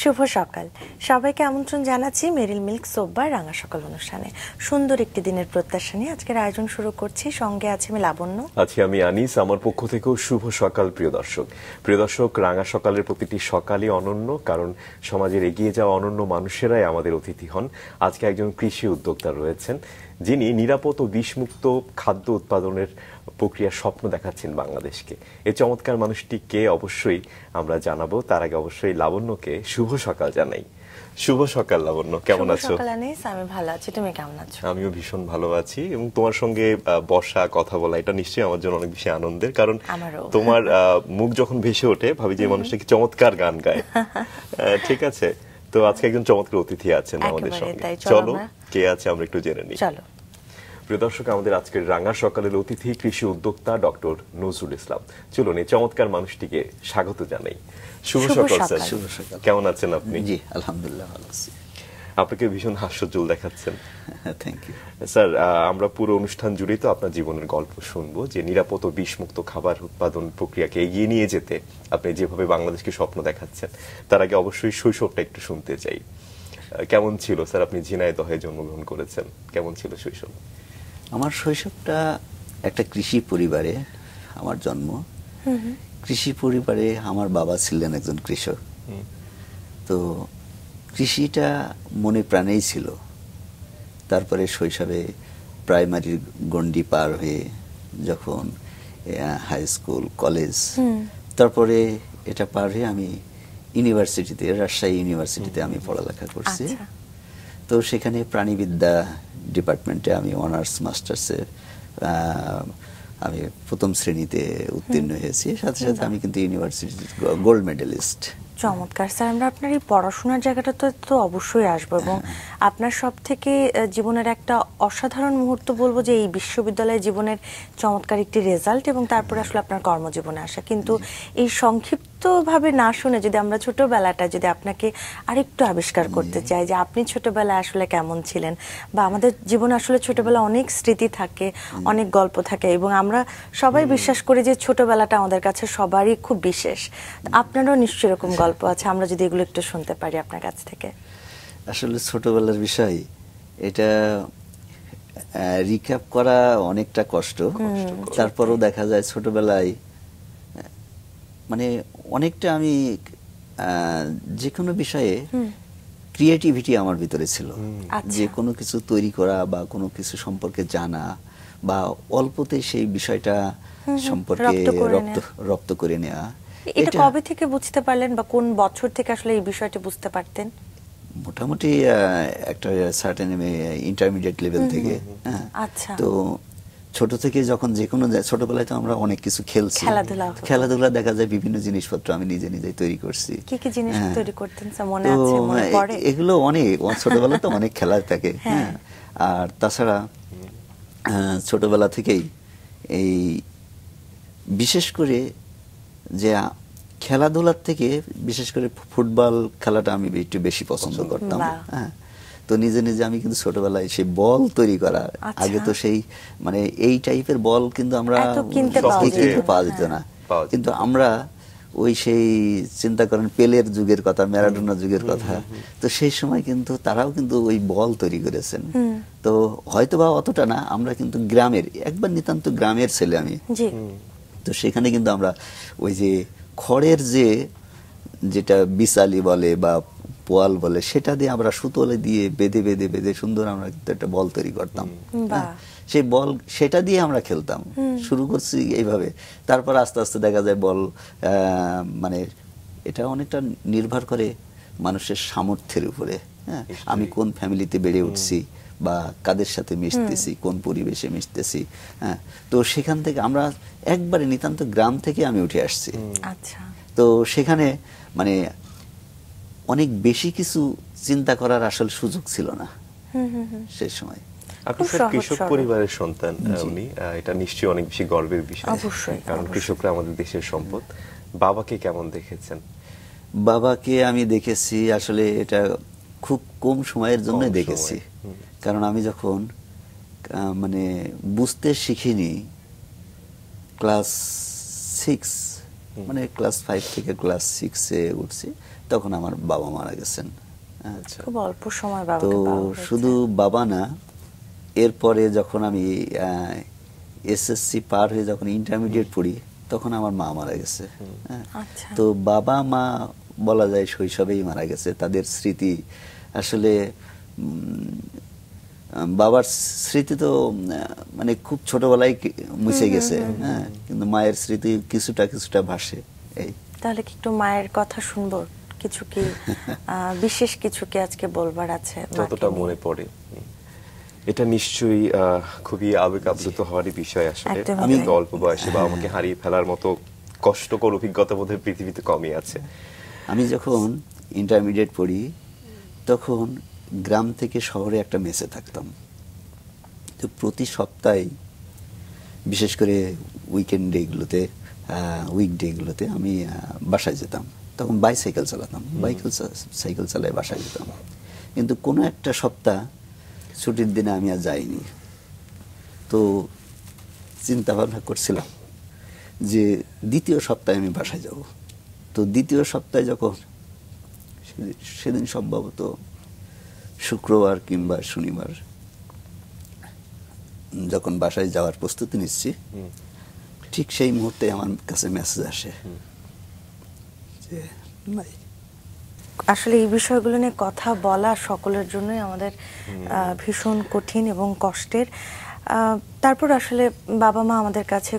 শুভ সকাল সবাইকে আমন্ত্রণ জানাচ্ছি মেরিল মিল্ক সোপবার রাঙা সকাল অনুষ্ঠানে। সুন্দর একটি দিনের প্রত্যাশা নিয়ে আজকের আয়োজন শুরু করছি। সঙ্গে আছে আমি লাবণ্য, আছি আমি আনিস। আমার পক্ষ থেকেও শুভ সকাল প্রিয় দর্শক। রাঙা সকালের প্রতিটি সকালই অনন্য, কারণ সমাজের এগিয়ে যাওয়া অনন্য মানুষেরাই আমাদের অতিথি হন। আজকে একজন কৃষি উদ্যোক্তা রয়েছেন যিনি নিরাপদ ও বিষমুক্ত খাদ্য উৎপাদনের প্রক্রিয়ার স্বপ্ন দেখাচ্ছেন বাংলাদেশকে। এই চমৎকার মানুষটি কে অবশ্যই আমরা জানাবো। তার আগে অবশ্যই লাবণ্যকে শুভ সকাল জানাই। শুভ সকাল লাবণ্য, কেমন আছো? আমি ভালো আছি, তুমি কেমন আছো? আমিও ভীষণ ভালো আছি এবং তোমার সঙ্গে বসা কথা বলা এটা নিশ্চয়ই আমার জন্য অনেক বেশি আনন্দের, কারণ তোমার মুখ যখন ভেসে ওঠে ভাবি যে মানুষটা কি চমৎকার গান গায়। ঠিক আছে, তো আজকে একজন চমৎকার অতিথি আছেন আমাদের সঙ্গে। চলো কে আছে আমরা একটু জেনে নিই। চলো প্রিয় দর্শক, আমাদের আজকের রাঙা সকালের অতিথি কৃষি উদ্যোক্তা ডক্টর নজরুল ইসলাম। চলুন এই চমৎকার মানুষটিকে স্বাগত জানাই। শুভ সকাল স্যার। শুভ সকাল। কেমন আছেন আপনি? জি আলহামদুলিল্লাহ ভালো আছি। আপনাকে ভীষণ হাস্যোজ্জ্বল দেখাচ্ছেন। Thank you sir. আমরা পুরো অনুষ্ঠান জুড়েই তো আপনার জীবনের গল্প শুনবো, যে নিরাপদ ও বিষমুক্ত খাবার উৎপাদন প্রক্রিয়াকে এগিয়ে নিয়ে যেতে আপনি যেভাবে বাংলাদেশকে স্বপ্ন দেখাচ্ছেন। তার আগে অবশ্যই শৈশবটা একটু শুনতে চাই। কেমন ছিল স্যার? আপনি ঝিনাইদহে জন্মগ্রহণ করেছেন, কেমন ছিল শৈশব? আমার শৈশবটা একটা কৃষি পরিবারে আমার জন্ম। কৃষি পরিবারে আমার বাবা ছিলেন একজন কৃষক, তো কৃষিটা মনে প্রাণেই ছিল। তারপরে শৈশবে প্রাইমারির গণ্ডি পার হয়ে যখন হাই স্কুল কলেজ, তারপরে এটা পার হয়ে আমি ইউনিভার্সিটিতে, রাজশাহী ইউনিভার্সিটিতে আমি পড়ালেখা করছি। তো সেখানে প্রাণীবিদ্যা ডিপার্টমেন্টে আমি অনার্স মাস্টার্সে আমি প্রথম শ্রেণীতে উত্তীর্ণ হয়েছি। সাথে সাথে আমি কিন্তু ইউনিভার্সিটির গোল্ড মেডেলিস্ট। চমৎকার স্যার, আমরা আপনার এই পড়াশোনার জায়গাটা তো অবশ্যই আসবো, এবং আপনার সব থেকে জীবনের একটা অসাধারণ মুহূর্ত বলবো যে এই বিশ্ববিদ্যালয় জীবনের চমৎকার একটি রেজাল্ট, এবং তারপরে আসলে আপনার কর্মজীবনে আসা। কিন্তু এই সংক্ষিপ্তভাবে না শুনে যদি আমরা ছোটবেলাটা যদি আপনাকে আরেকটু আবিষ্কার করতে চাই, যে আপনি ছোটবেলায় আসলে কেমন ছিলেন, বা আমাদের জীবনে আসলে ছোটবেলা অনেক স্মৃতি থাকে, অনেক গল্প থাকে, এবং আমরা সবাই বিশ্বাস করি যে ছোটবেলাটা আমাদের কাছে সবারই খুব বিশেষ। আপনারও নিশ্চয়ই এরকম গল্প আছে, আমরা যদি এগুলো একটু শুনতে পারি আপনার কাছ থেকে। আসলে ছোটবেলার বিষয় এটা রিক্যাপ করা অনেকটা কষ্ট। তারপরও দেখা যায় ছোটবেলায় মানে অনেকটা আমি যে কোনো বিষয়ে ক্রিয়েটিভিটি আমার ভিতরে ছিল। যে কোনো কিছু তৈরি করা বা কোনো কিছু সম্পর্কে জানা, বা অল্পতে সেই বিষয়টা সম্পর্কে রপ্ত করে নেওয়া। এটা কবে থেকে বুঝতে পারলেন, বা কোন বছর থেকে আসলে এই বিষয়টা বুঝতে পারতেন? মোটামুটি একটা সার্টেন ইন্টারমিডিয়েট লেভেল থেকে। আচ্ছা। তো ছোট থেকে যখন যে কোনো ছোটবেলায় তো আমরা অনেক কিছু খেলছি, খেলাধুলা দেখা যায় বিভিন্ন জিনিসপত্র আমি নিজে নিজে তৈরি করছি। কি কি জিনিস তৈরি করতেন মনে আছে, মনে পড়ে? এগুলো অনেক ছোটবেলায় তো অনেক খেলা থাকে। হ্যাঁ, আর তাছাড়া ছোটবেলা থেকেই এই বিশেষ করে যে খেলাধুলার থেকে বিশেষ করে ফুটবল খেলাটা আমি একটু বেশি পছন্দ করতাম। হ্যাঁ, তো নিজে নিজে আমি কিন্তু ছোটবেলায় সেই বল তৈরি করা, আগে তো সেই মানে এই টাইপের বল কিন্তু আমরা কিনতে পাওয়া যেত না, কিন্তু আমরা ওই সেই চিন্তা করেন পেলের যুগের কথা, ম্যারাডোনার যুগের কথা, তো সেই সময় কিন্তু তারাও কিন্তু ওই বল তৈরি করেছেন। তো হয়তো বা অতটা না, আমরা কিন্তু গ্রামের একবার নিতান্ত গ্রামের ছেলে আমি। তো সেখানে কিন্তু আমরা ওই যে খড়ের যেটা বিসালি বলে বা পোয়াল বলে, সেটা দিয়ে আমরা সুতোলে দিয়ে বেঁধে বেঁধে বেঁধে সুন্দর আমরা কিন্তু একটা বল তৈরি করতাম। সেই বল সেটা দিয়ে আমরা খেলতাম। শুরু করছি এইভাবে, তারপর আস্তে আস্তে দেখা যায় বল মানে এটা অনেকটা নির্ভর করে মানুষের সামর্থ্যের উপরে। হ্যাঁ, আমি কোন ফ্যামিলিতে বেড়ে উঠছি বা কাদের সাথে মিশতেছি, কোন পরিবেশে মিশতেছি। হ্যাঁ, তো সেখান থেকে আমরা একবারে নিতান্ত গ্রাম থেকে আমি উঠে আসছি। আচ্ছা। তো সেখানে মানে অনেক বেশি কিছু চিন্তা করার আসল সুযোগ ছিল না সেই সময়। আপনি কৃষক পরিবারের সন্তান, উনি এটা নিশ্চয়ই অনেক বেশি গর্বের বিষয়, কারণ কৃষকরা আমাদের দেশের সম্পদ। বাবাকে কেমন দেখেছেন? বাবাকে আমি দেখেছি আসলে এটা খুব কম সময়ের জন্য দেখেছি, কারণ আমি যখন মানে বুঝতে শিখিনি ক্লাস 6 মানে ক্লাস 5 থেকে ক্লাস 6-এ উঠছি, তখন আমার বাবা মারা গেছেন। আচ্ছা। খুব অল্প সময় তো বাবাকে পাওয়া হয়েছে। শুধু বাবা না, এরপরে যখন আমি এসএসসি পার হয়ে যখন ইন্টারমিডিয়েট পড়ি, তখন আমার মা মারা গেছে। আচ্ছা। তো বাবা মা বলা যায় শৈশবেই মারা গেছে। তাদের স্মৃতি আসলে বাবার স্মৃতি তো মানে খুব ছোটবেলায় মুছে গেছে, হ্যাঁ, কিন্তু মায়ের স্মৃতি কিছুটা কিছুটা ভাসে। এই তাহলে কি একটু মায়ের কথা শুনবো? কিছু কি বিশেষ কিছু কি আজকে বলবার আছে মাকে যতটা নিয়ে? মনে পড়ে। এটা নিশ্চয়ই খুবই আবেগ আপ্লুত হওয়ারই বিষয় আসলে। একদমই আমি তাই। তো অল্প বয়সে বাবা মাকে হারিয়ে ফেলার মতো কষ্টকর অভিজ্ঞতা বোধহয় পৃথিবীতে কমই আছে। আমি যখন ইন্টারমিডিয়েট পড়ি, তখন গ্রাম থেকে শহরে একটা মেসে থাকতাম। তো প্রতি সপ্তাহে, বিশেষ করে উইকডেগুলোতে আমি বাসায় যেতাম। তখন বাইসাইকেল চালাতাম, সাইকেল চালায় বাসায় যেতাম। কিন্তু কোনো একটা সপ্তাহ ছুটির দিনে আমি আর যাইনি। তো চিন্তা ভাবনা করছিলাম যে দ্বিতীয় সপ্তাহে আমি বাসায় যাব। তো দ্বিতীয় সপ্তাহে যখন, সেদিন সম্ভবত শুক্রবার কিংবা শনিবার, যখন বাসায় যাওয়ার প্রস্তুতি নিচ্ছি, ঠিক সেই মুহূর্তে আমার কাছে মেসেজ আসে যে নাই। আসলে এই বিষয়গুলো নিয়ে কথা বলা সকলের জন্যই আমাদের ভীষণ কঠিন এবং কষ্টের। তারপর আসলে বাবা মা আমাদের কাছে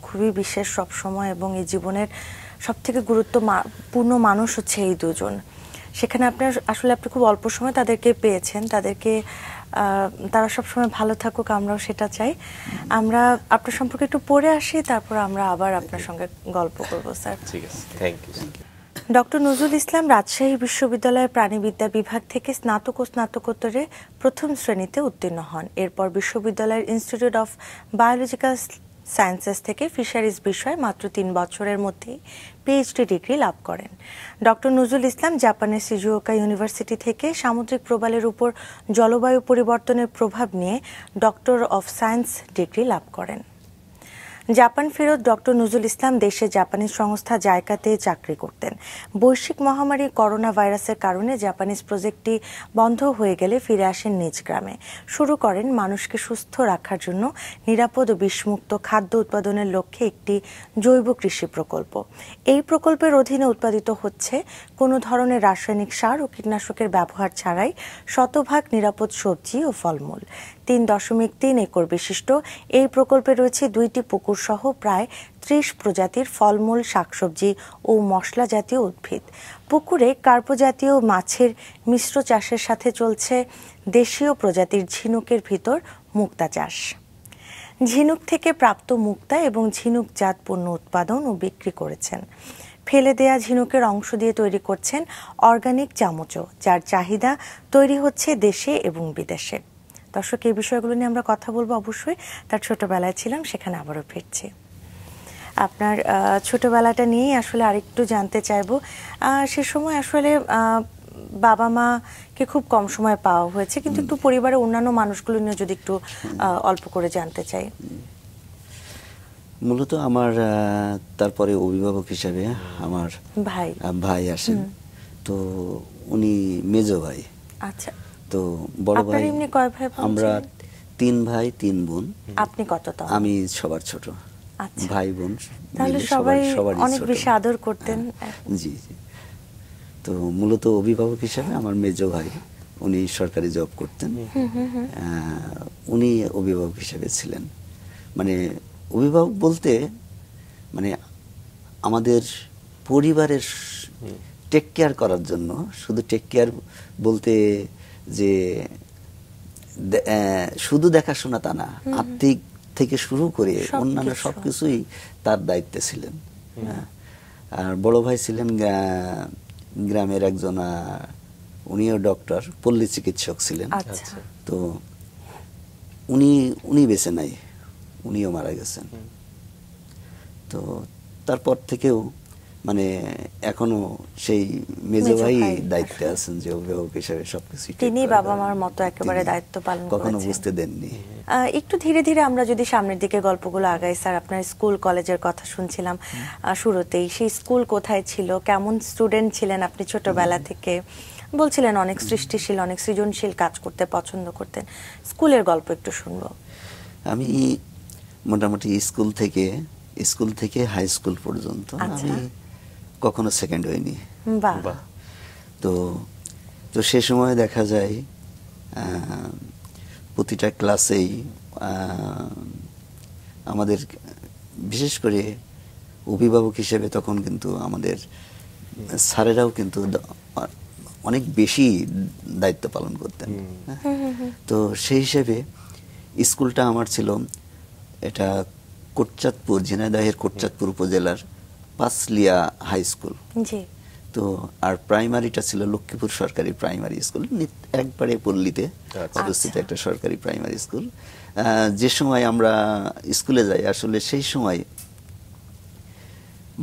খুবই বিশেষ সব সময়, এবং এই জীবনের সবথেকে গুরুত্বপূর্ণ মানুষ হচ্ছে এই দুজন। সেখানে আপনি খুব অল্প সময় তাদেরকে পেয়েছেন। তারা সবসময় ভালো থাকুক, আমরাও সেটা চাই। আমরা আপনার সম্পর্কে একটু পড়ে আসি, তারপর আমরা আবার আপনার সঙ্গে গল্প করবো স্যার। ঠিক আছে, thank you. Doctor Nazrul Islam Rajshahi বিশ্ববিদ্যালয়ের প্রাণিবিদ্যা বিভাগ থেকে স্নাতক ও স্নাতকোত্তরে প্রথম শ্রেণীতে উত্তীর্ণ হন। এরপর বিশ্ববিদ্যালয়ের ইনস্টিটিউট অফ বায়োলজিক্যাল সায়েন্সেস থেকে ফিশারিজ বিষয়ে মাত্র 3 বছরের মধ্যেই পিএইচডি ডিগ্রি লাভ করেন। ডক্টর নজরুল ইসলাম জাপানের সিজুওকা ইউনিভার্সিটি থেকে সামুদ্রিক প্রবালের উপর জলবায়ু পরিবর্তনের প্রভাব নিয়ে ডক্টর অফ সায়েন্স ডিগ্রি লাভ করেন। জাপান ফেরত ডক্টর নজরুল ইসলাম দেশে জাপানিজ সংস্থা জাইকাতে চাকরি করতেন। বৈশ্বিক মহামারী করোনা ভাইরাসের কারণে জাপানিজ প্রজেক্টটি বন্ধ হয়ে গেলে ফিরে আসেন নিজ গ্রামে। শুরু করেন মানুষকে সুস্থ রাখার জন্য নিরাপদ ও বিষমুক্ত খাদ্য উৎপাদনের লক্ষ্যে একটি জৈব কৃষি প্রকল্প। এই প্রকল্পের অধীনে উৎপাদিত হচ্ছে কোনো ধরনের রাসায়নিক সার ও কীটনাশকের ব্যবহার ছাড়াই শতভাগ নিরাপদ সবজি ও ফলমূল। 3.3 একর বিশিষ্ট এই প্রকল্পে রয়েছে 2টি পুকুর সহ প্রায় 30 প্রজাতির ফলমূল, শাকসবজি ও মশলা জাতীয় উদ্ভিদ। পুকুরে কার্পো জাতীয় মাছের মিশ্র চাষের সাথে চলছে দেশীয় প্রজাতির ঝিনুকের ভিতর মুক্তা চাষ। ঝিনুক থেকে প্রাপ্ত মুক্তা এবং ঝিনুকজাত পণ্য উৎপাদন ও বিক্রি করেছেন। ফেলে দেয়া ঝিনুকের অংশ দিয়ে তৈরি করছেন অর্গানিক চামচও, যার চাহিদা তৈরি হচ্ছে দেশে এবং বিদেশে। দর্শক, এই বিষয়গুলো নিয়ে আমরা কথা বলবো অবশ্যই। তার ছোটবেলায় ছিলাম, সেখানে আবারও ফিরছি। আপনার ছোটবেলাটা নিয়েই আসলে আরেকটু জানতে চাইবো। সে সময় আসলে বাবা মাকে খুব কম সময় পাওয়া হয়েছে, কিন্তু একটু পরিবারের অন্যান্য মানুষগুলো নিয়ে যদি একটু অল্প করে জানতে চাই। মূলত আমার তারপরে অভিভাবক হিসেবে আমার ভাই আসেন। তো উনি মেজো ভাই। আচ্ছা। তো বড় ভাই, এমনি কয় ভাই বোন? আমরা 3 ভাই 3 বোন। আপনি কততম? আমি সবার ছোট। আচ্ছা। ভাই বোন তাহলে সবাই অনেক বেশি আদর করতেন। জি জি। তো মূলত অভিভাবক হিসেবে আমার মেজো ভাই, উনি সরকারি জব করতেন। উনি অভিভাবক হিসেবে ছিলেন। মানে অভিভাবক বলতে মানে আমাদের পরিবারের টেক কেয়ার করার জন্য, শুধু টেক কেয়ার বলতে যে শুধু দেখাশোনা তা না, আর্থিক থেকে শুরু করে অন্যান্য সবকিছুই তার দায়িত্বে ছিলেন। আর বড় ভাই ছিলেন গ্রামের একজন, উনিও ডক্টর, পল্লী চিকিৎসক ছিলেন। তো উনি বেঁচে নাই, উনিও মারা গেছেন। তো তারপর থেকেও মানে এখনো সেই মেজো মেজো ভাই ভাই দায়িত্বে আছেন যে অভিভাবক হিসেবে সবকিছু তিনি বাবা মার মতো একেবারে দায়িত্ব পালন কখনো করেছেন। বুঝতে দেননি। একটু ধীরে ধীরে আমরা যদি সামনের দিকে গল্পগুলো আগাই, স্যার আপনার স্কুল কলেজের কথা শুনছিলাম শুরুতেই। সেই স্কুল কোথায় ছিল, কেমন স্টুডেন্ট ছিলেন আপনি ছোটবেলা থেকে? বলছিলেন অনেক সৃষ্টিশীল, অনেক সৃজনশীল কাজ করতে পছন্দ করতেন। স্কুলের গল্প একটু শুনবো। আমি মোটামুটি স্কুল থেকে হাই স্কুল পর্যন্ত আমি কখনো সেকেন্ড হইনি। বাহ। তো তো সে সময় দেখা যায় প্রতিটা ক্লাসেই আমাদের বিশেষ করে অভিভাবক হিসেবে তখন কিন্তু আমাদের স্যারেরাও কিন্তু অনেক বেশি দায়িত্ব পালন করতেন। তো সেই হিসেবে স্কুলটা আমার ছিল এটা কোটচাঁদপুর, ঝিনাইদহের কোটচাঁদপুর উপজেলার পাঁচলিয়া হাই স্কুল। জি। তো আর প্রাইমারিটা ছিল লক্ষ্মীপুর সরকারি প্রাইমারি স্কুল, একবারে পল্লীতে অবস্থিত একটা সরকারি প্রাইমারি স্কুল। যে সময় আমরা স্কুলে যাই আসলে সেই সময়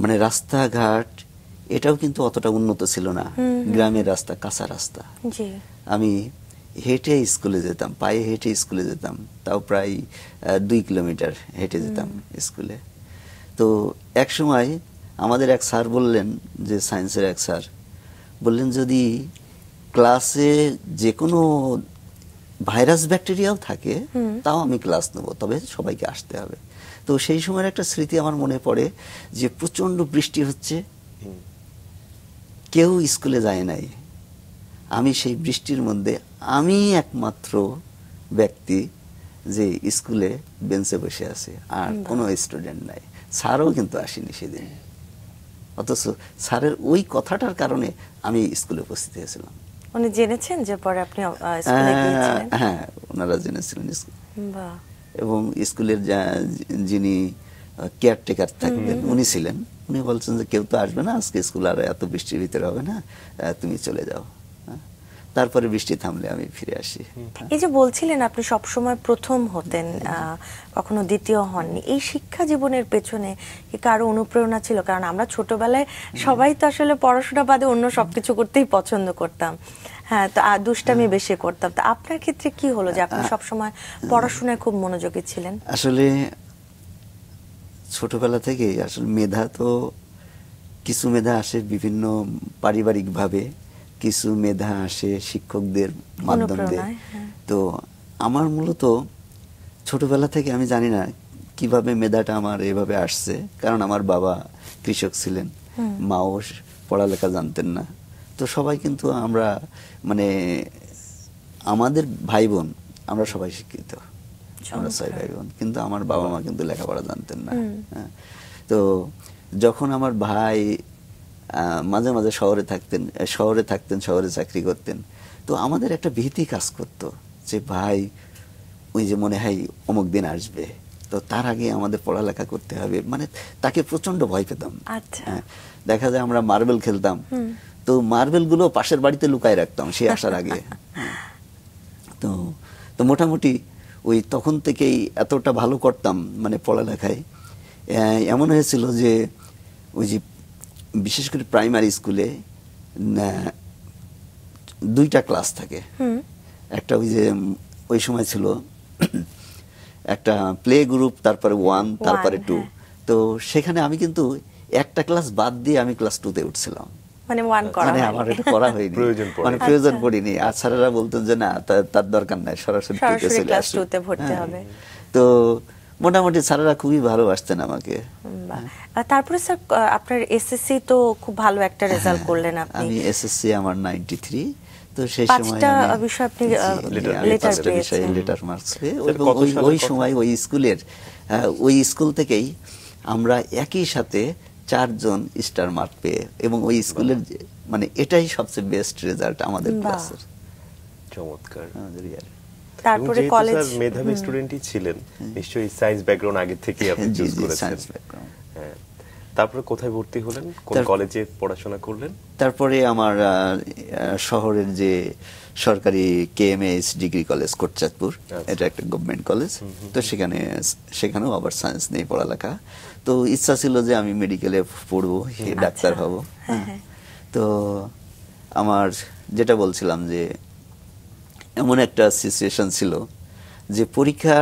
মানে রাস্তাঘাট এটাও কিন্তু অতটা উন্নত ছিল না, গ্রামের রাস্তা, কাঁচা রাস্তা। জি। আমি হেঁটে স্কুলে যেতাম, পায়ে হেঁটে স্কুলে যেতাম, তাও প্রায় 2 কিলোমিটার হেঁটে যেতাম স্কুলে। তো এক সময় আমাদের এক স্যার বললেন, যে সায়েন্সের এক স্যার বললেন, যদি ক্লাসে যে কোনো ভাইরাস ব্যাকটেরিয়াও থাকে তাও আমি ক্লাস নেব, তবে সবাইকে আসতে হবে। তো সেই সময়ের একটা স্মৃতি আমার মনে পড়ে যে প্রচন্ড বৃষ্টি হচ্ছে, কেউ স্কুলে যায় নাই। আমি সেই বৃষ্টির মধ্যে আমি একমাত্র ব্যক্তি যে স্কুলে বেঞ্চে বসে আছে, আর কোনো স্টুডেন্ট নাই। স্যারও কিন্তু আসেনি সেদিন, অথচ স্যারের ওই কথাটার কারণে আমি স্কুলে উপস্থিত হয়েছিলাম। উনি জেনেছেন যে পরে আপনি স্কুলে গিয়েছিলেন? হ্যাঁ, ওনারা জেনেছিলেন। বাহ। এবং স্কুলের যিনি কেয়ারটেকার থাকতেন উনি ছিলেন, উনি বলছেন যে কেউ তো আসবে না আজকে স্কুল, আর এত বৃষ্টির ভিতরে হবে না, তুমি চলে যাও। তারপরে বৃষ্টি থামলে আমি ফিরে আসি। এই যে বলছিলেন আপনি সবসময় প্রথম হতেন, কখনো দ্বিতীয় হননি, এই শিক্ষা জীবনের পেছনে কি কারো অনুপ্রেরণা ছিল? কারণ আমরা ছোটবেলায় সবাই তো আসলে পড়াশোনা বাদে অন্য সবকিছু করতেই পছন্দ করতাম। হ্যাঁ, তো দুষ্টামি বেশি করতাম। তো আপনার ক্ষেত্রে কি হলো যে আপনি সবসময় পড়াশোনায় খুব মনোযোগী ছিলেন? আসলে ছোটবেলা থেকেই আসলে মেধা তো কিছু মেধা আসে বিভিন্ন পারিবারিক ভাবে, কিছু মেধা আসে শিক্ষকদের মাধ্যম দিয়ে। তো আমার মূলত ছোটবেলা থেকে আমি জানি না কিভাবে মেধাটা আমার এভাবে আসছে, কারণ আমার বাবা কৃষক ছিলেন, মাও পড়ালেখা জানতেন না। তো সবাই কিন্তু আমরা মানে আমাদের ভাই বোন আমরা সবাই শিক্ষিত, আমরা 6 ভাই বোন, কিন্তু আমার বাবা মা কিন্তু লেখাপড়া জানতেন না। তো যখন আমার ভাই মাঝে মাঝে শহরে থাকতেন, শহরে চাকরি করতেন, তো আমাদের একটা ভীতি কাজ করতো যে ভাই ওই যে মনে হয় অমুক দিন আসবে, তো তার আগে আমাদের পড়ালেখা করতে হবে, মানে তাকে প্রচন্ড ভয় পেতাম। দেখা যায় আমরা মার্বেল খেলতাম, তো মার্বেল গুলো পাশের বাড়িতে লুকায় রাখতাম সে আসার আগে। তো মোটামুটি ওই তখন থেকেই এতটা ভালো করতাম মানে পড়ালেখায়। এমন হয়েছিল যে ওই যে বিশেষ করে প্রাইমারি স্কুলে 2টা ক্লাস থাকে। একটা ওই যে ওই সময় ছিল একটা প্লে গ্রুপ, তারপরে 1, তারপরে 2। তো সেখানে আমি কিন্তু একটা ক্লাস বাদ দিয়ে আমি ক্লাস 2 তে উঠছিলাম, মানে আমার এটা করা হয়নি, মানে প্রয়োজন পড়িনি। আর স্যারেরা বলতেন যে না তার দরকার নাই, সরাসরি ক্লাস 2 তে ভর্তি হবে। তো মোটামুটি স্যারেরা খুবই ভালোবাসতেন আমাকে। তারপরে স্যার আপনার এসএসসি তো খুব ভালো একটা রেজাল্ট করলেন আপনি। আমি এসএসসি আমার 93, তো সেই সময় 5টা বিষয় আপনি লেটার মার্কস পেয়ে, এবং ওই সময় ওই স্কুল থেকেই আমরা একই সাথে 4 জন স্টার মার্ক পেয়ে, এবং ওই স্কুলের মানে এটাই সবচেয়ে বেস্ট রেজাল্ট আমাদের ক্লাসের। চমৎকার। তারপরে কলেজ মেধাবী স্টুডেন্টই ছিলেন নিশ্চয়ই, সায়েন্স ব্যাকগ্রাউন্ড আগে থেকেই আপনি চুজ করেছেন। হ্যাঁ, তারপরে কোথায় ভর্তি হলেন, কোন কলেজে পড়াশোনা করলেন? তারপরে আমার শহরের যে সরকারি KMS ডিগ্রি কলেজ কোটচাঁদপুর, এটা একটা গভর্নমেন্ট কলেজ, তো সেখানেও আবার সায়েন্স নিয়ে পড়ালেখা। তো ইচ্ছা ছিল যে আমি মেডিকেলে পড়বো, ডাক্তার হব। তো আমার যেটা বলছিলাম যে এমন একটা সিচুয়েশন ছিল যে পরীক্ষা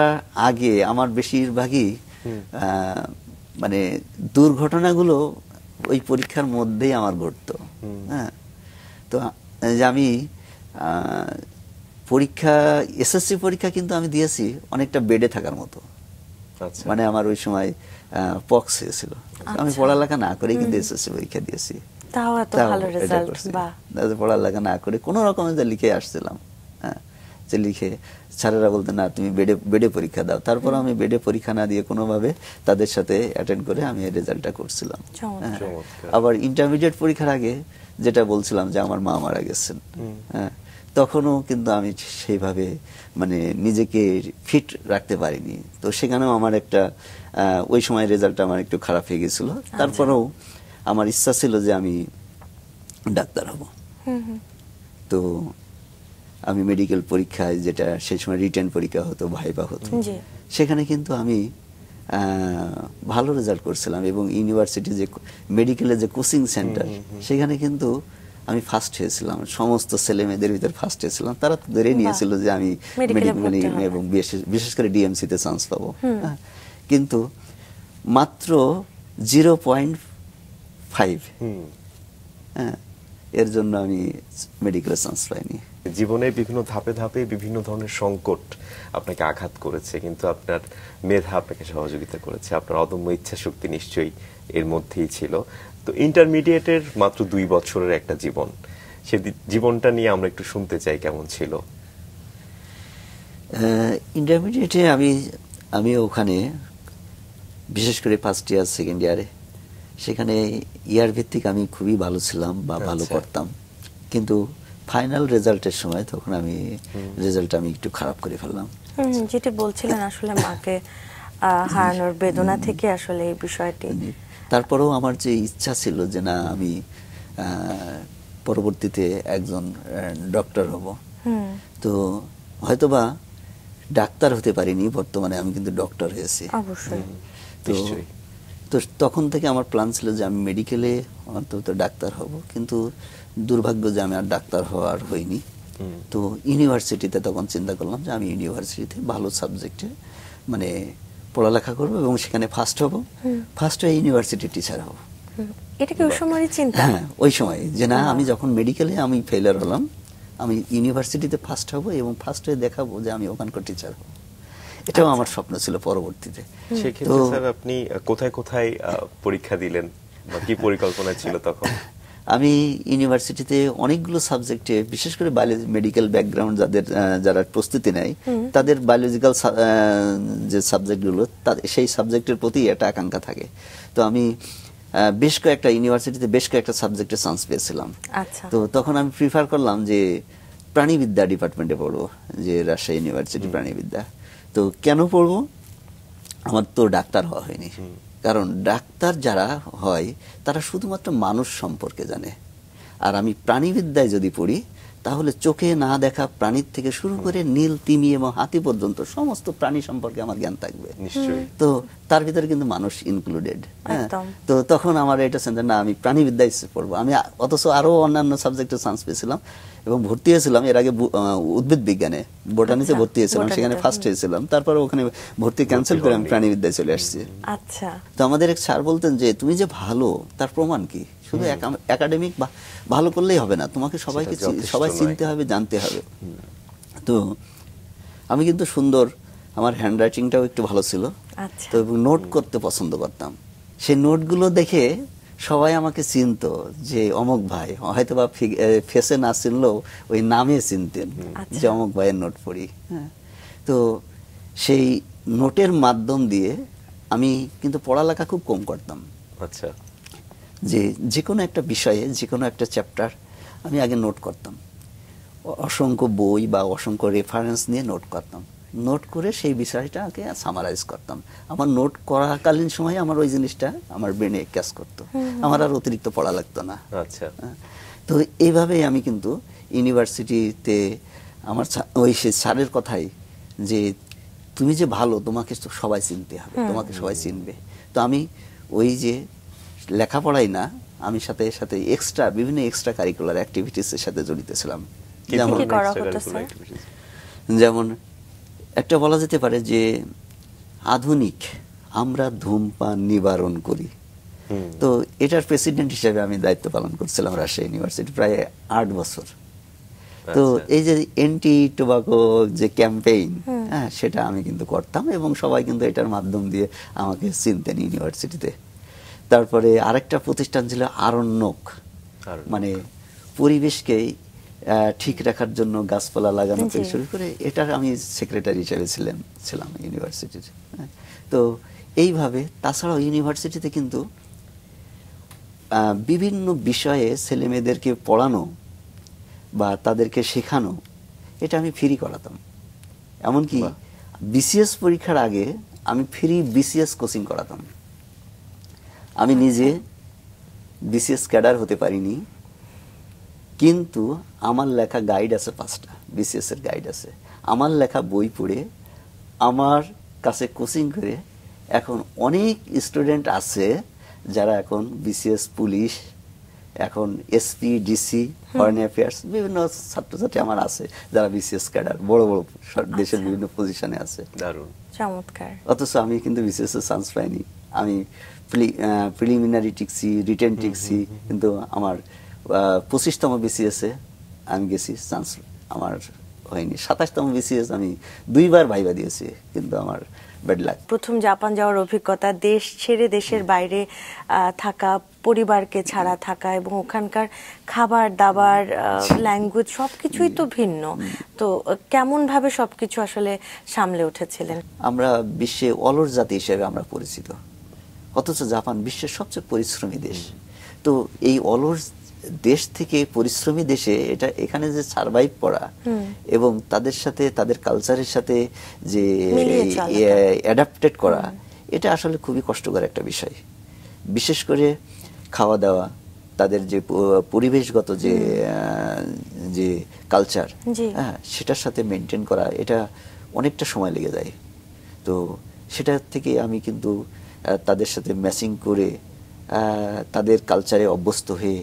আগে আমার বেশিরভাগই মানে দুর্ঘটনাগুলো ওই পরীক্ষার মধ্যেই আমার ঘটতো। হ্যাঁ, তো যে আমি পরীক্ষা SSC পরীক্ষা কিন্তু আমি দিয়েছি অনেকটা বেডে থাকার মতো। মানে আমার ওই সময় পক্স হয়েছিল, আমি পড়ালেখা না করে কিন্তু SSC পরীক্ষা দিয়েছি। তাও এত ভালো রেজাল্ট, বাহ। পড়ালেখা না করে কোনো রকমে লিখে আসছিলাম। হ্যাঁ, যে লিখে স্যারেরা বলতেন না তুমি বেডে পরীক্ষা দাও। তারপর আমি বেডে পরীক্ষা না দিয়ে কোনোভাবে তাদের সাথে অ্যাটেন্ড করে আমি এই রেজাল্টটা করছিলাম। আবার ইন্টারমিডিয়েট পরীক্ষার আগে যেটা বলছিলাম যে আমার মা মারা গেছেন, হ্যাঁ, তখনও কিন্তু আমি সেইভাবে মানে নিজেকে ফিট রাখতে পারিনি। তো সেখানেও আমার একটা ওই সময় রেজাল্টটা আমার একটু খারাপ হয়ে গেছিল। তারপরেও আমার ইচ্ছা ছিল যে আমি ডাক্তার হব। তো আমি মেডিকেল পরীক্ষায়, যেটা সেই সময় রিটেন পরীক্ষা হতো, ভাইবা হতো, সেখানে কিন্তু আমি ভালো রেজাল্ট করছিলাম এবং ইউনিভার্সিটি যে মেডিকেলের যে কোচিং সেন্টার, সেখানে কিন্তু আমি ফার্স্ট হয়েছিলাম। সমস্ত ছেলে মেয়েদের ভিতরে ফার্স্ট হয়েছিলাম। তারা ধরে নিয়েছিল যে আমি মেডিকেল এবং বিশেষ করে DMC-তে চান্স পাবো। কিন্তু মাত্র 0.5, হ্যাঁ, এর জন্য আমি মেডিকেলে চান্স পাইনি। জীবনের বিভিন্ন ধাপে ধাপে বিভিন্ন ধরনের সংকট আপনাকে আঘাত করেছে, কিন্তু আপনার মেধা আপনাকে সহযোগিতা করেছে, আপনার অদম্য ইচ্ছা শক্তি নিশ্চয়ই এর মধ্যেই ছিল। তো ইন্টারমিডিয়েটের মাত্র 2 বছরের একটা জীবন, সে জীবনটা নিয়ে আমরা একটু শুনতে চাই, কেমন ছিল? ইন্টারমিডিয়েটে আমি ওখানে বিশেষ করে ফার্স্ট ইয়ার সেকেন্ড ইয়ারে, সেখানে ইয়ার ভিত্তিক আমি খুবই ভালো ছিলাম বা ভালো করতাম, কিন্তু ফাইনাল রেজাল্টের সময় তখন আমি রেজাল্টটা আমি একটু খারাপ করে ফেললাম। যেটা বলছিলেন আসলে মাকে হারানোর বেদনা থেকে আসলে এই বিষয়টি। তারপরেও আমার যে ইচ্ছা ছিল যে না আমি পরবর্তীতে একজন ডক্টর হব, তো হয়তোবা ডাক্তার হতে পারিনি, বর্তমানে আমি কিন্তু ডক্টর হয়েছি। অবশ্যই। তো তখন থেকে আমার প্ল্যান ছিল যে আমি মেডিকেলে অন্তত ডাক্তার হব, কিন্তু দুর্ভাগ্য যে আমি আর ডাক্তার হওয়ার হইনি। তো ইউনিভার্সিটিতে তখন চিন্তা করলাম যে আমি ইউনিভার্সিটিতে ভালো সাবজেক্টে মানে পড়ালেখা করবো এবং সেখানে ফার্স্ট হব, ফার্স্ট হয়ে ইউনিভার্সিটি টিচার হব। এটা কি ওই সময়ের চিন্তা? হ্যাঁ, ওই সময় যে না আমি যখন মেডিকেলে আমি ফেইলার হলাম, আমি ইউনিভার্সিটিতে ফার্স্ট হব এবং ফার্স্ট হয়ে দেখাবো যে আমি ওখানকার টিচার হব। এটাও আমার স্বপ্ন ছিল পরবর্তীতে। সেক্ষেত্রে স্যার আপনি কোথায় কোথায় পরীক্ষা দিলেন বা কি পরিকল্পনা ছিল তখন? আমি ইউনিভার্সিটিতে অনেকগুলো সাবজেক্টে, বিশেষ করে মেডিকেল ব্যাকগ্রাউন্ড যারা প্রস্তুতি নেয়, তাদের বায়োলজিক্যাল যে সাবজেক্টগুলো, সেই সাবজেক্টের প্রতি একটা আকাঙ্ক্ষা থাকে। তো আমি বেশ কয়েকটা ইউনিভার্সিটিতে বেশ কয়েকটা সাবজেক্টে চান্স পেয়েছিলাম। তো তখন আমি প্রিফার করলাম যে প্রাণীবিদ্যা ডিপার্টমেন্টে পড়বো, যে রাজশাহী ইউনিভার্সিটি প্রাণীবিদ্যা। তো কেন পড়বো? আমার তো ডাক্তার হওয়া হয়নি, কারণ ডাক্তার যারা হয় তারা শুধুমাত্র মানুষ সম্পর্কে জানে, আর আমি প্রাণীবিদ্যায় যদি পড়ি তাহলে চোখে না দেখা প্রাণীর থেকে শুরু করে নীল, তিমি এবং হাতি পর্যন্ত সমস্ত প্রাণী সম্পর্কে আমার জ্ঞান থাকবে। তো তার ভিতরে কিন্তু মানুষ ইনক্লুডেড। তো তখন আমার এটা চিন্তা, না আমি প্রাণীবিদ্যায় পড়বো। আমি অথচ আরো অন্যান্য সাবজেক্টে চান্স পেয়েছিলাম এবং ভর্তি হয়েছিলাম এর আগে উদ্ভিদ বিজ্ঞানে, বোটানিতে ভর্তি হয়েছিলাম, সেখানে ফার্স্ট হয়েছিলাম। তারপরে ওখানে ভর্তি ক্যান্সেল করে আমি প্রাণীবিদ্যায় চলে আসছি। তো আমাদের এক স্যার বলতেন যে তুমি যে ভালো তার প্রমাণ কি? শুধু একাডেমিক ভালো করলেই হবে না, তোমাকে সবাই চিনতে হবে, জানতে হবে। তো আমি কিন্তু সুন্দর, আমার হ্যান্ড রাইটিংটাও একটু ভালো ছিল, তো নোট করতে পছন্দ করতাম। সেই নোটগুলো দেখে সবাই আমাকে চিনতো যে অমুক ভাই, হয়তো বা ফেসে না চিনলেও ওই নামে চিনতেন যে অমুক ভাইয়ের নোট পড়ি। হ্যাঁ, তো সেই নোটের মাধ্যম দিয়ে আমি কিন্তু পড়ালেখা খুব কম করতাম। আচ্ছা, যে কোনো একটা বিষয়ে, যে কোনো একটা চ্যাপ্টার আমি আগে নোট করতাম, অসংখ্য বই বা অসংখ্য রেফারেন্স নিয়ে নোট করতাম। নোট করে সেই বিষয়টাকে সামারাইজ করতাম। আমার নোট করাকালীন সময় আমার ওই জিনিসটা আমার ব্রেনে ক্যাচ করতো, আমার আর অতিরিক্ত পড়া লাগতো না। আচ্ছা। তো এইভাবেই আমি কিন্তু ইউনিভার্সিটিতে আমার ওই সে স্যারের কথাই যে তুমি যে ভালো, তোমাকে তো সবাই চিনতে হবে, তোমাকে সবাই চিনবে। তো আমি ওই যে লেখাপড়াই না, আমি সাথে সাথে বিভিন্ন এক্সট্রা কারিকুলার অ্যাক্টিভিটিসের সাথে জড়িত ছিলাম। যেমন একটা বলা যেতে পারে যে আধুনিক আমরা ধূমপান নিবারণ করি। তো এটার প্রেসিডেন্ট হিসেবে আমি দায়িত্ব পালন করছিলাম রাজশাহী ইউনিভার্সিটি প্রায় 8 বছর। তো এই যে এন্টি টোবাকো যে ক্যাম্পেইন, হ্যাঁ, সেটা আমি কিন্তু করতাম এবং সবাই কিন্তু এটার মাধ্যম দিয়ে আমাকে চিনতেন ইউনিভার্সিটিতে। তারপরে আরেকটা প্রতিষ্ঠান ছিল আরণ্যক, মানে পরিবেশকে ঠিক রাখার জন্য গাছপালা লাগানো থেকে শুরু করে, এটার আমি সেক্রেটারি হিসেবে ছিলাম ইউনিভার্সিটির। তো এইভাবে তাছাড়াও ইউনিভার্সিটিতে কিন্তু বিভিন্ন বিষয়ে ছেলে মেয়েদেরকে পড়ানো বা তাদেরকে শেখানো, এটা আমি ফ্রি করাতাম। এমনকি বিসিএস পরীক্ষার আগে আমি ফ্রি বিসিএস কোচিং করাতাম। আমি নিজে বিসিএস ক্যাডার হতে পারিনি, কিন্তু আমার লেখা গাইড আছে 5টা, বিসিএস এর গাইড আছে। আমার লেখা বই পড়ে আমার কাছে কোচিং করে এখন অনেক স্টুডেন্ট আছে যারা এখন বিসিএস, পুলিশ, এখন এসপি, ডিসি, ফরেন অ্যাফেয়ার্স, বিভিন্ন ছাত্রছাত্রী আমার আছে যারা বিসিএস ক্যাডার, বড় বড় দেশের বিভিন্ন পজিশনে আছে। দারুণ, চমৎকার। অথচ আমি কিন্তু বিসিএস এর চান্স পাইনি। আমি প্রিলিমিনারি টিকছি, রিটেন টিকছি, কিন্তু আমার 25তম বিসিএস এ আমি গেছি, চান্স আমার হয়নি। 27তম বিসিএস আমি 2বার ভাইবা দিয়েছি, কিন্তু আমার ব্যাড লাক। প্রথম জাপান যাওয়ার অভিজ্ঞতা, দেশ ছেড়ে দেশের বাইরে থাকা, পরিবারকে ছাড়া থাকা এবং ওখানকার খাবার দাবার, ল্যাঙ্গুয়েজ সবকিছুই তো ভিন্ন। তো কেমন ভাবে সবকিছু আসলে সামলে উঠেছিলেন? আমরা বিশ্বে অলস জাতি হিসেবে আমরা পরিচিত, অথচ জাপান বিশ্বের সবচেয়ে পরিশ্রমী দেশ। তো এই অলস দেশ থেকে পরিশ্রমী দেশে এখানে যে সারভাইভ করা এবং তাদের সাথে, তাদের কালচারের সাথে যে অ্যাডাপ্টেড করা, এটা আসলে খুবই কষ্টকর একটা বিষয়। বিশেষ করে খাওয়া দাওয়া, তাদের যে পরিবেশগত যে কালচার, হ্যাঁ, সেটার সাথে মেনটেন করা, এটা অনেকটা সময় লেগে যায়। তো সেটা থেকে আমি কিন্তু তাদের সাথে ম্যাচিং করে তাদের কালচারে অভ্যস্ত হয়ে,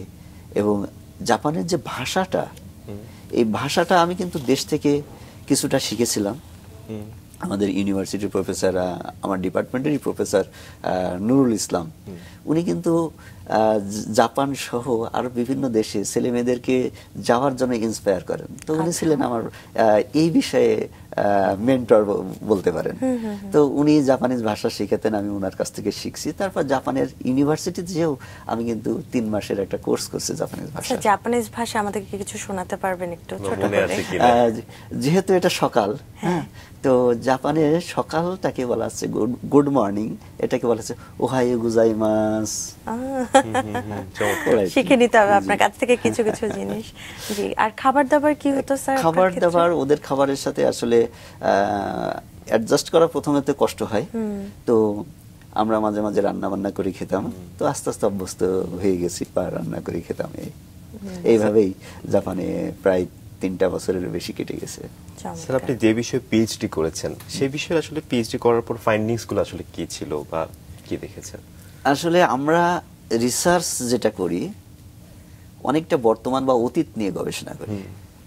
এবং জাপানের যে ভাষাটা, এই ভাষাটা আমি কিন্তু দেশ থেকে কিছুটা শিখেছিলাম। আমাদের ইউনিভার্সিটির প্রফেসর, আমার ডিপার্টমেন্টেরই প্রফেসর নুরুল ইসলাম, উনি কিন্তু জাপান সহ আরো বিভিন্ন দেশে ছেলে মেয়েদেরকে যাওয়ার জন্য ইন্সপায়ার করেন। তো উনি ছিলেন আমার এই বিষয়ে মেন্টর বলতে পারেন। তো উনি জাপানিজ ভাষা শিখাতেন, আমি ওনার কাছ থেকে শিখছি। তারপর জাপানের ইউনিভার্সিটিতে যেও আমি কিন্তু 3 মাসের একটা কোর্স করছি জাপানিজ ভাষা। জাপানিজ ভাষা আমাদেরকে কিছু শোনাতে পারবেন একটু ছোট করে? যেহেতু এটা সকাল, হ্যাঁ, তো জাপানের সকালটাকে বলা হচ্ছে গুড মর্নিং, এটাকে বলা হচ্ছে ওহাইও গুজাইমাস। শিখে নিতে হবে আপনার কাছ থেকে কিছু কিছু জিনিস। জি, আর খাবার দাবার কি হতো স্যার? খাবার দাবার, ওদের খাবারের সাথে আসলে অ্যাডজাস্ট করা প্রথমে তো কষ্ট হয়। তো আমরা মাঝে মাঝে রান্না বান্না করে খেতাম। তো আস্তে আস্তে অভ্যস্ত হয়ে গেছি, রান্না করে খেতাম। এইভাবেই জাপানে প্রায় 3টা বছরের বেশি কেটে গেছে। স্যার, আপনি যে বিষয়ে পিএইচডি করেছেন, সেই বিষয়ে আসলে পিএইচডি করার পর ফাইন্ডিংস গুলো আসলে কি ছিল বা কি দেখেছেন? আসলে আমরা রিসার্চ যেটা করি অনেকটা বর্তমান বা অতীত নিয়ে গবেষণা করি,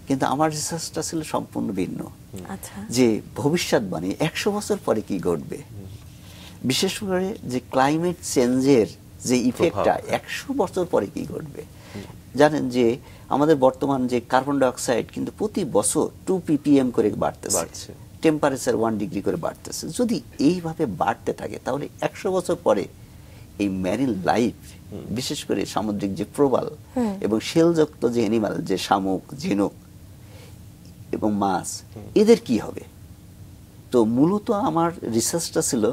কিন্তু আমার রিসার্চটা ছিল সম্পূর্ণ ভিন্ন। যে ভবিষ্যৎবাণী 100 বছর পরে কি ঘটবে, বিশেষ করে যে ক্লাইমেট চেঞ্জের যে ইফেক্টটা 100 বছর পরে কি ঘটবে। জানেন যে আমাদের বর্তমান যে কার্বন ডাই অক্সাইড কিন্তু প্রতি বছর 2 ppm করে বাড়তেছে, টেম্পারেচার 1 ডিগ্রি করে বাড়তেছে। যদি এইভাবে বাড়তে থাকে তাহলে 100 বছর পরে এই ম্যারিন লাইফ, বিশেষ করে সামুদ্রিক যে প্রবাল এবং শেলযুক্ত যে অ্যানিমাল, যে শামুক, ঝিনুক এবং মাছ, এদের কি হবে। তো মূলত আমার রিসার্চটা ছিল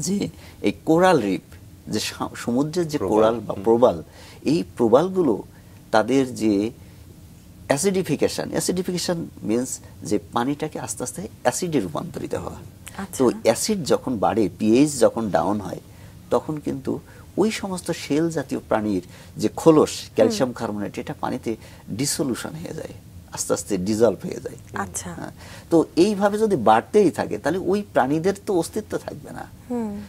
যে এই কোরাল রিফ, যে সমুদ্রের যে কোরাল বা প্রবাল, এই প্রবালগুলো তাদের যে অ্যাসিডিফিকেশন মিন্স যে পানিটাকে আস্তে আস্তে অ্যাসিডে রূপান্তরিত হওয়া। তো অ্যাসিড যখন বাড়ে, পিএইচ যখন ডাউন হয়, তখন কিন্তু ওই সমস্ত শেল জাতীয় প্রাণীর যে খোলস, ক্যালসিয়াম কার্বনেট, এটা পানিতে ডিসলিউশন হয়ে যায়, আস্তে আস্তে ডিজলভ হয়ে যায়। আচ্ছা, তো এইভাবে যদি বাড়তেই থাকে তাহলে ওই প্রাণীদের তো অস্তিত্ব থাকবে না।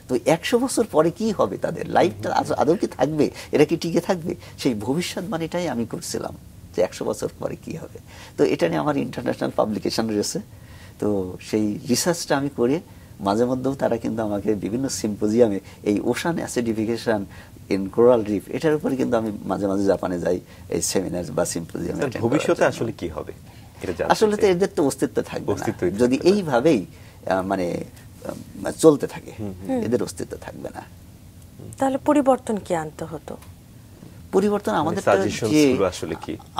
তো 100 বছর পরে কি হবে, তাদের লাইফটা আদৌ কি থাকবে, এরা কি টিকে থাকবে? সেই ভবিষ্যৎবাণীটাই আমি করছিলাম যে 100 বছর পরে কি হবে। তো এটা নিয়ে আমার ইন্টারন্যাশনাল পাবলিকেশন রয়েছে। তো সেই রিসার্চটা আমি করে মাঝে মধ্যেও তারা কিন্তু আমাকে বিভিন্ন সিম্পোজিয়ামে এই ocean acidification in coral reef, এটার উপরে কিন্তু আমি মাঝে মাঝে জাপানে যাই এই সেমিনার বা সিম্পোজিয়ামে। ভবিষ্যতে আসলে কি হবে আসলে তো এদের তো অস্তিত্ব থাকবে না যদি এইভাবেই মানে চলতে থাকে, এদের অস্তিত্ব থাকবে না। তাহলে পরিবর্তন কি আনতে হতো? পরিবর্তন আমাদের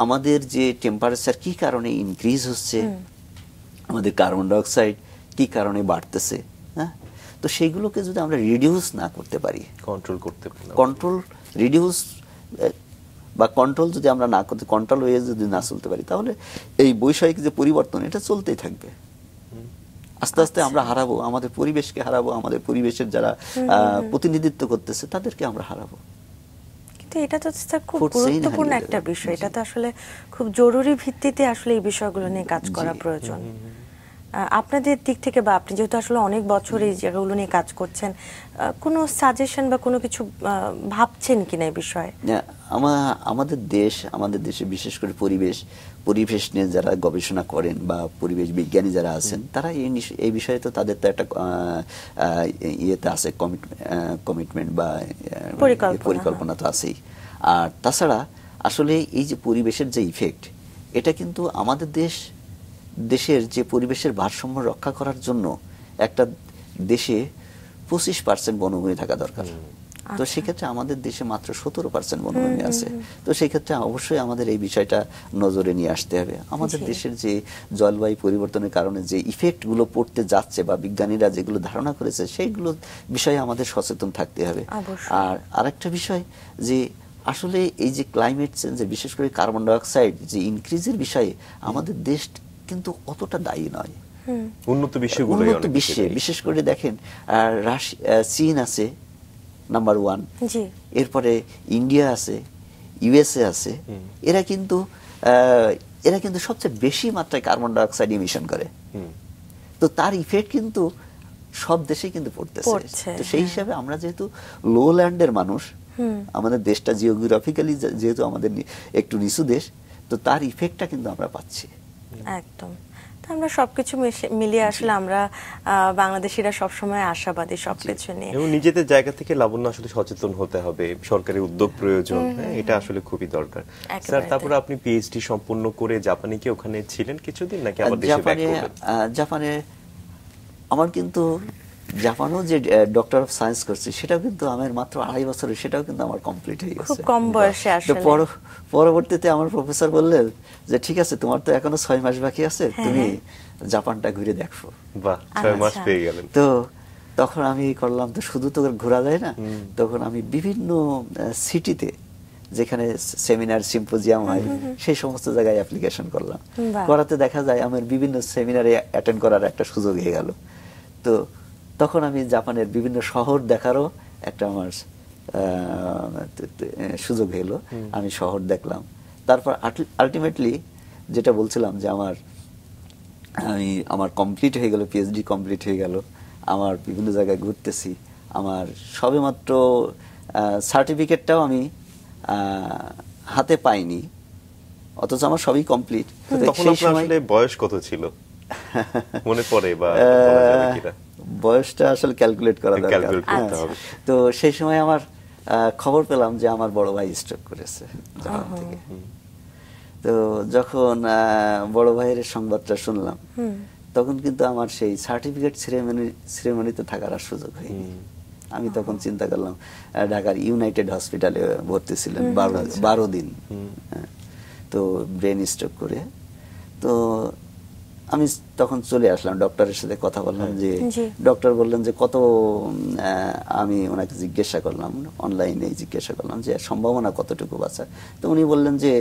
আমাদের যে টেম্পারেচার কি কারণে ইনক্রিজ হচ্ছে, আমাদের কার্বন ডাই অক্সাইড কি কারণে বাড়তেছে, হ্যাঁ, তো সেইগুলোকে যদি আমরা রিডিউস না করতে পারি, রিডিউস বা কন্ট্রোল যদি আমরা না করতে, কন্ট্রোল হয়ে যদি না চলতে পারি, তাহলে এই বৈষয়িক যে পরিবর্তন এটা চলতেই থাকবে। আস্তে আস্তে আমরা হারাবো, আমাদের পরিবেশকে হারাবো, আমাদের পরিবেশের যারা প্রতিনিধিত্ব করতেছে তাদেরকে আমরা হারাবো। কিন্তু এটা তো খুব গুরুত্বপূর্ণ একটা বিষয়, এটা তো আসলে খুব জরুরি ভিত্তিতে আসলে এই বিষয়গুলো নিয়ে কাজ করা প্রয়োজন। আপনাদের দিক থেকে, বা আপনি যেহেতু আসলে অনেক বছর এই জায়গাগুলো নিয়ে কাজ করছেন, কোনো সাজেশন বা কোনো কিছু ভাবছেন কিনা এই বিষয়ে? আমাদের দেশে বিশেষ করে পরিবেশ নিয়ে যারা গবেষণা করেন বা পরিবেশ বিজ্ঞানী যারা আছেন, তারা এই বিষয়ে তো তাদের তো একটা ইয়েতে আছে, কমিটমেন্ট বা পরিকল্পনা তো আছেই। আর তাছাড়া আসলে এই যে পরিবেশের যে ইফেক্ট, এটা কিন্তু আমাদের দেশের যে পরিবেশের ভারসাম্য রক্ষা করার জন্য একটা দেশে 25% বনভূমি থাকা দরকার। তো সেক্ষেত্রে আমাদের দেশে মাত্র 17% বনভূমি আছে। তো সেক্ষেত্রে অবশ্যই আমাদের এই বিষয়টা নজরে নিয়ে আসতে হবে। আমাদের দেশের যে জলবায়ু পরিবর্তনের কারণে যে ইফেক্টগুলো পড়তে যাচ্ছে বা বিজ্ঞানীরা যেগুলো ধারণা করেছে, সেইগুলো বিষয়ে আমাদের সচেতন থাকতে হবে। আর আরেকটা বিষয় যে আসলে এই যে ক্লাইমেট চেঞ্জ, বিশেষ করে কার্বন ডাই অক্সাইড যে ইনক্রিজের বিষয়ে আমাদের দেশ কিন্তু অতটা দায়ী নয়। উন্নত বিশ্বে বিশেষ করে দেখেন চীন আছে নাম্বার 1, এরপরে ইন্ডিয়া আছে, ইউএসএ আছে। এরা কিন্তু সবচেয়ে বেশি মাত্রায় কার্বন ডাই অক্সাইড ইমিশন করে। তো তার ইফেক্ট কিন্তু সব দেশে কিন্তু পড়তেছে। তো সেই হিসাবে আমরা যেহেতু লো ল্যান্ডের মানুষ, আমাদের দেশটা জিওগ্রাফিক্যালি যেহেতু আমাদের একটু নিচু দেশ, তো তার ইফেক্টটা কিন্তু আমরা পাচ্ছি। একদম। আমরা সবকিছু মিলিয়ে আসলে আমরা বাংলাদেশিরা সবসময় আশাবাদী সবকিছু নিয়ে, এবং নিজেদের জায়গা থেকে লাবণ্য আসলে সচেতন হতে হবে, সরকারি উদ্যোগ প্রয়োজন, এটা আসলে খুবই দরকার। স্যার, তারপরে আপনি পিএইচডি সম্পূর্ণ করে জাপানে কি ওখানে ছিলেন কিছুদিন, নাকি আবার দেশে ব্যাক করলেন? জাপানে আমার কিন্তু জাপানেও যে ডক্টর অফ সায়েন্স করছি, সেটাও কিন্তু আমার মাত্র 2.5 বছরে সেটাও কিন্তু আমার কমপ্লিট হয়ে গেছে, খুব কম বয়সে। আসলে পরবর্তীতে আমার প্রফেসর বললেন যে ঠিক আছে, তোমার তো এখনো 6 মাস বাকি আছে, তুমি জাপানটা ঘুরে দেখো। বাহ, 6 মাস পেয়ে গেলেন। তো তখন আমি করলাম, তো শুধু তো ঘোরা যায় না, তখন আমি বিভিন্ন সিটিতে যেখানে সেমিনার সিম্পোজিয়াম হয় সেই সমস্ত জায়গায় অ্যাপ্লিকেশন করলাম। করাতে দেখা যায় আমার বিভিন্ন সেমিনারে অ্যাটেন্ড করার একটা সুযোগ হয়ে গেল। তো তখন আমি জাপানের বিভিন্ন শহর দেখারও একটা আমার সুযোগ হলো, আমি শহর দেখলাম। তারপর আলটিমেটলি যেটা বলছিলাম যে আমার কমপ্লিট হয়ে গেল, পিএইচডি কমপ্লিট হয়ে গেল, আমার বিভিন্ন জায়গায় ঘুরতেছি, আমার সবেমাত্র সার্টিফিকেটটাও আমি হাতে পাইনি, অথচ আমার সবই কমপ্লিট। তখন আসলে বয়স কত ছিল মনে পড়ে, বা বয়সটা আসলে ক্যালকুলেট করা দরকার। তো সেই সময় আমার খবর পেলাম যে আমার বড় ভাই স্ট্রোক করেছে জাপান থেকে। তো যখন বড় ভাইয়ের সংবাদটা শুনলাম, তখন কিন্তু আমার সেই সার্টিফিকেট সেরেমনিতে থাকার আর সুযোগ হয়নি। আমি তখন চিন্তা করলাম, ঢাকার ইউনাইটেড হসপিটালে ভর্তি ছিলেন 12 দিন, তো ব্রেন স্ট্রোক করে। তো আমি তখন চলে আসলাম, ডক্টরের সাথে কথা বললাম, যে জি। ডক্টর বললেন যে কত, আমি ওনাকে জিজ্ঞাসা করলাম, অনলাইনে জিজ্ঞাসা করলাম যে সম্ভাবনা কতটুকু বাঁচার। তো উনি বললেন যে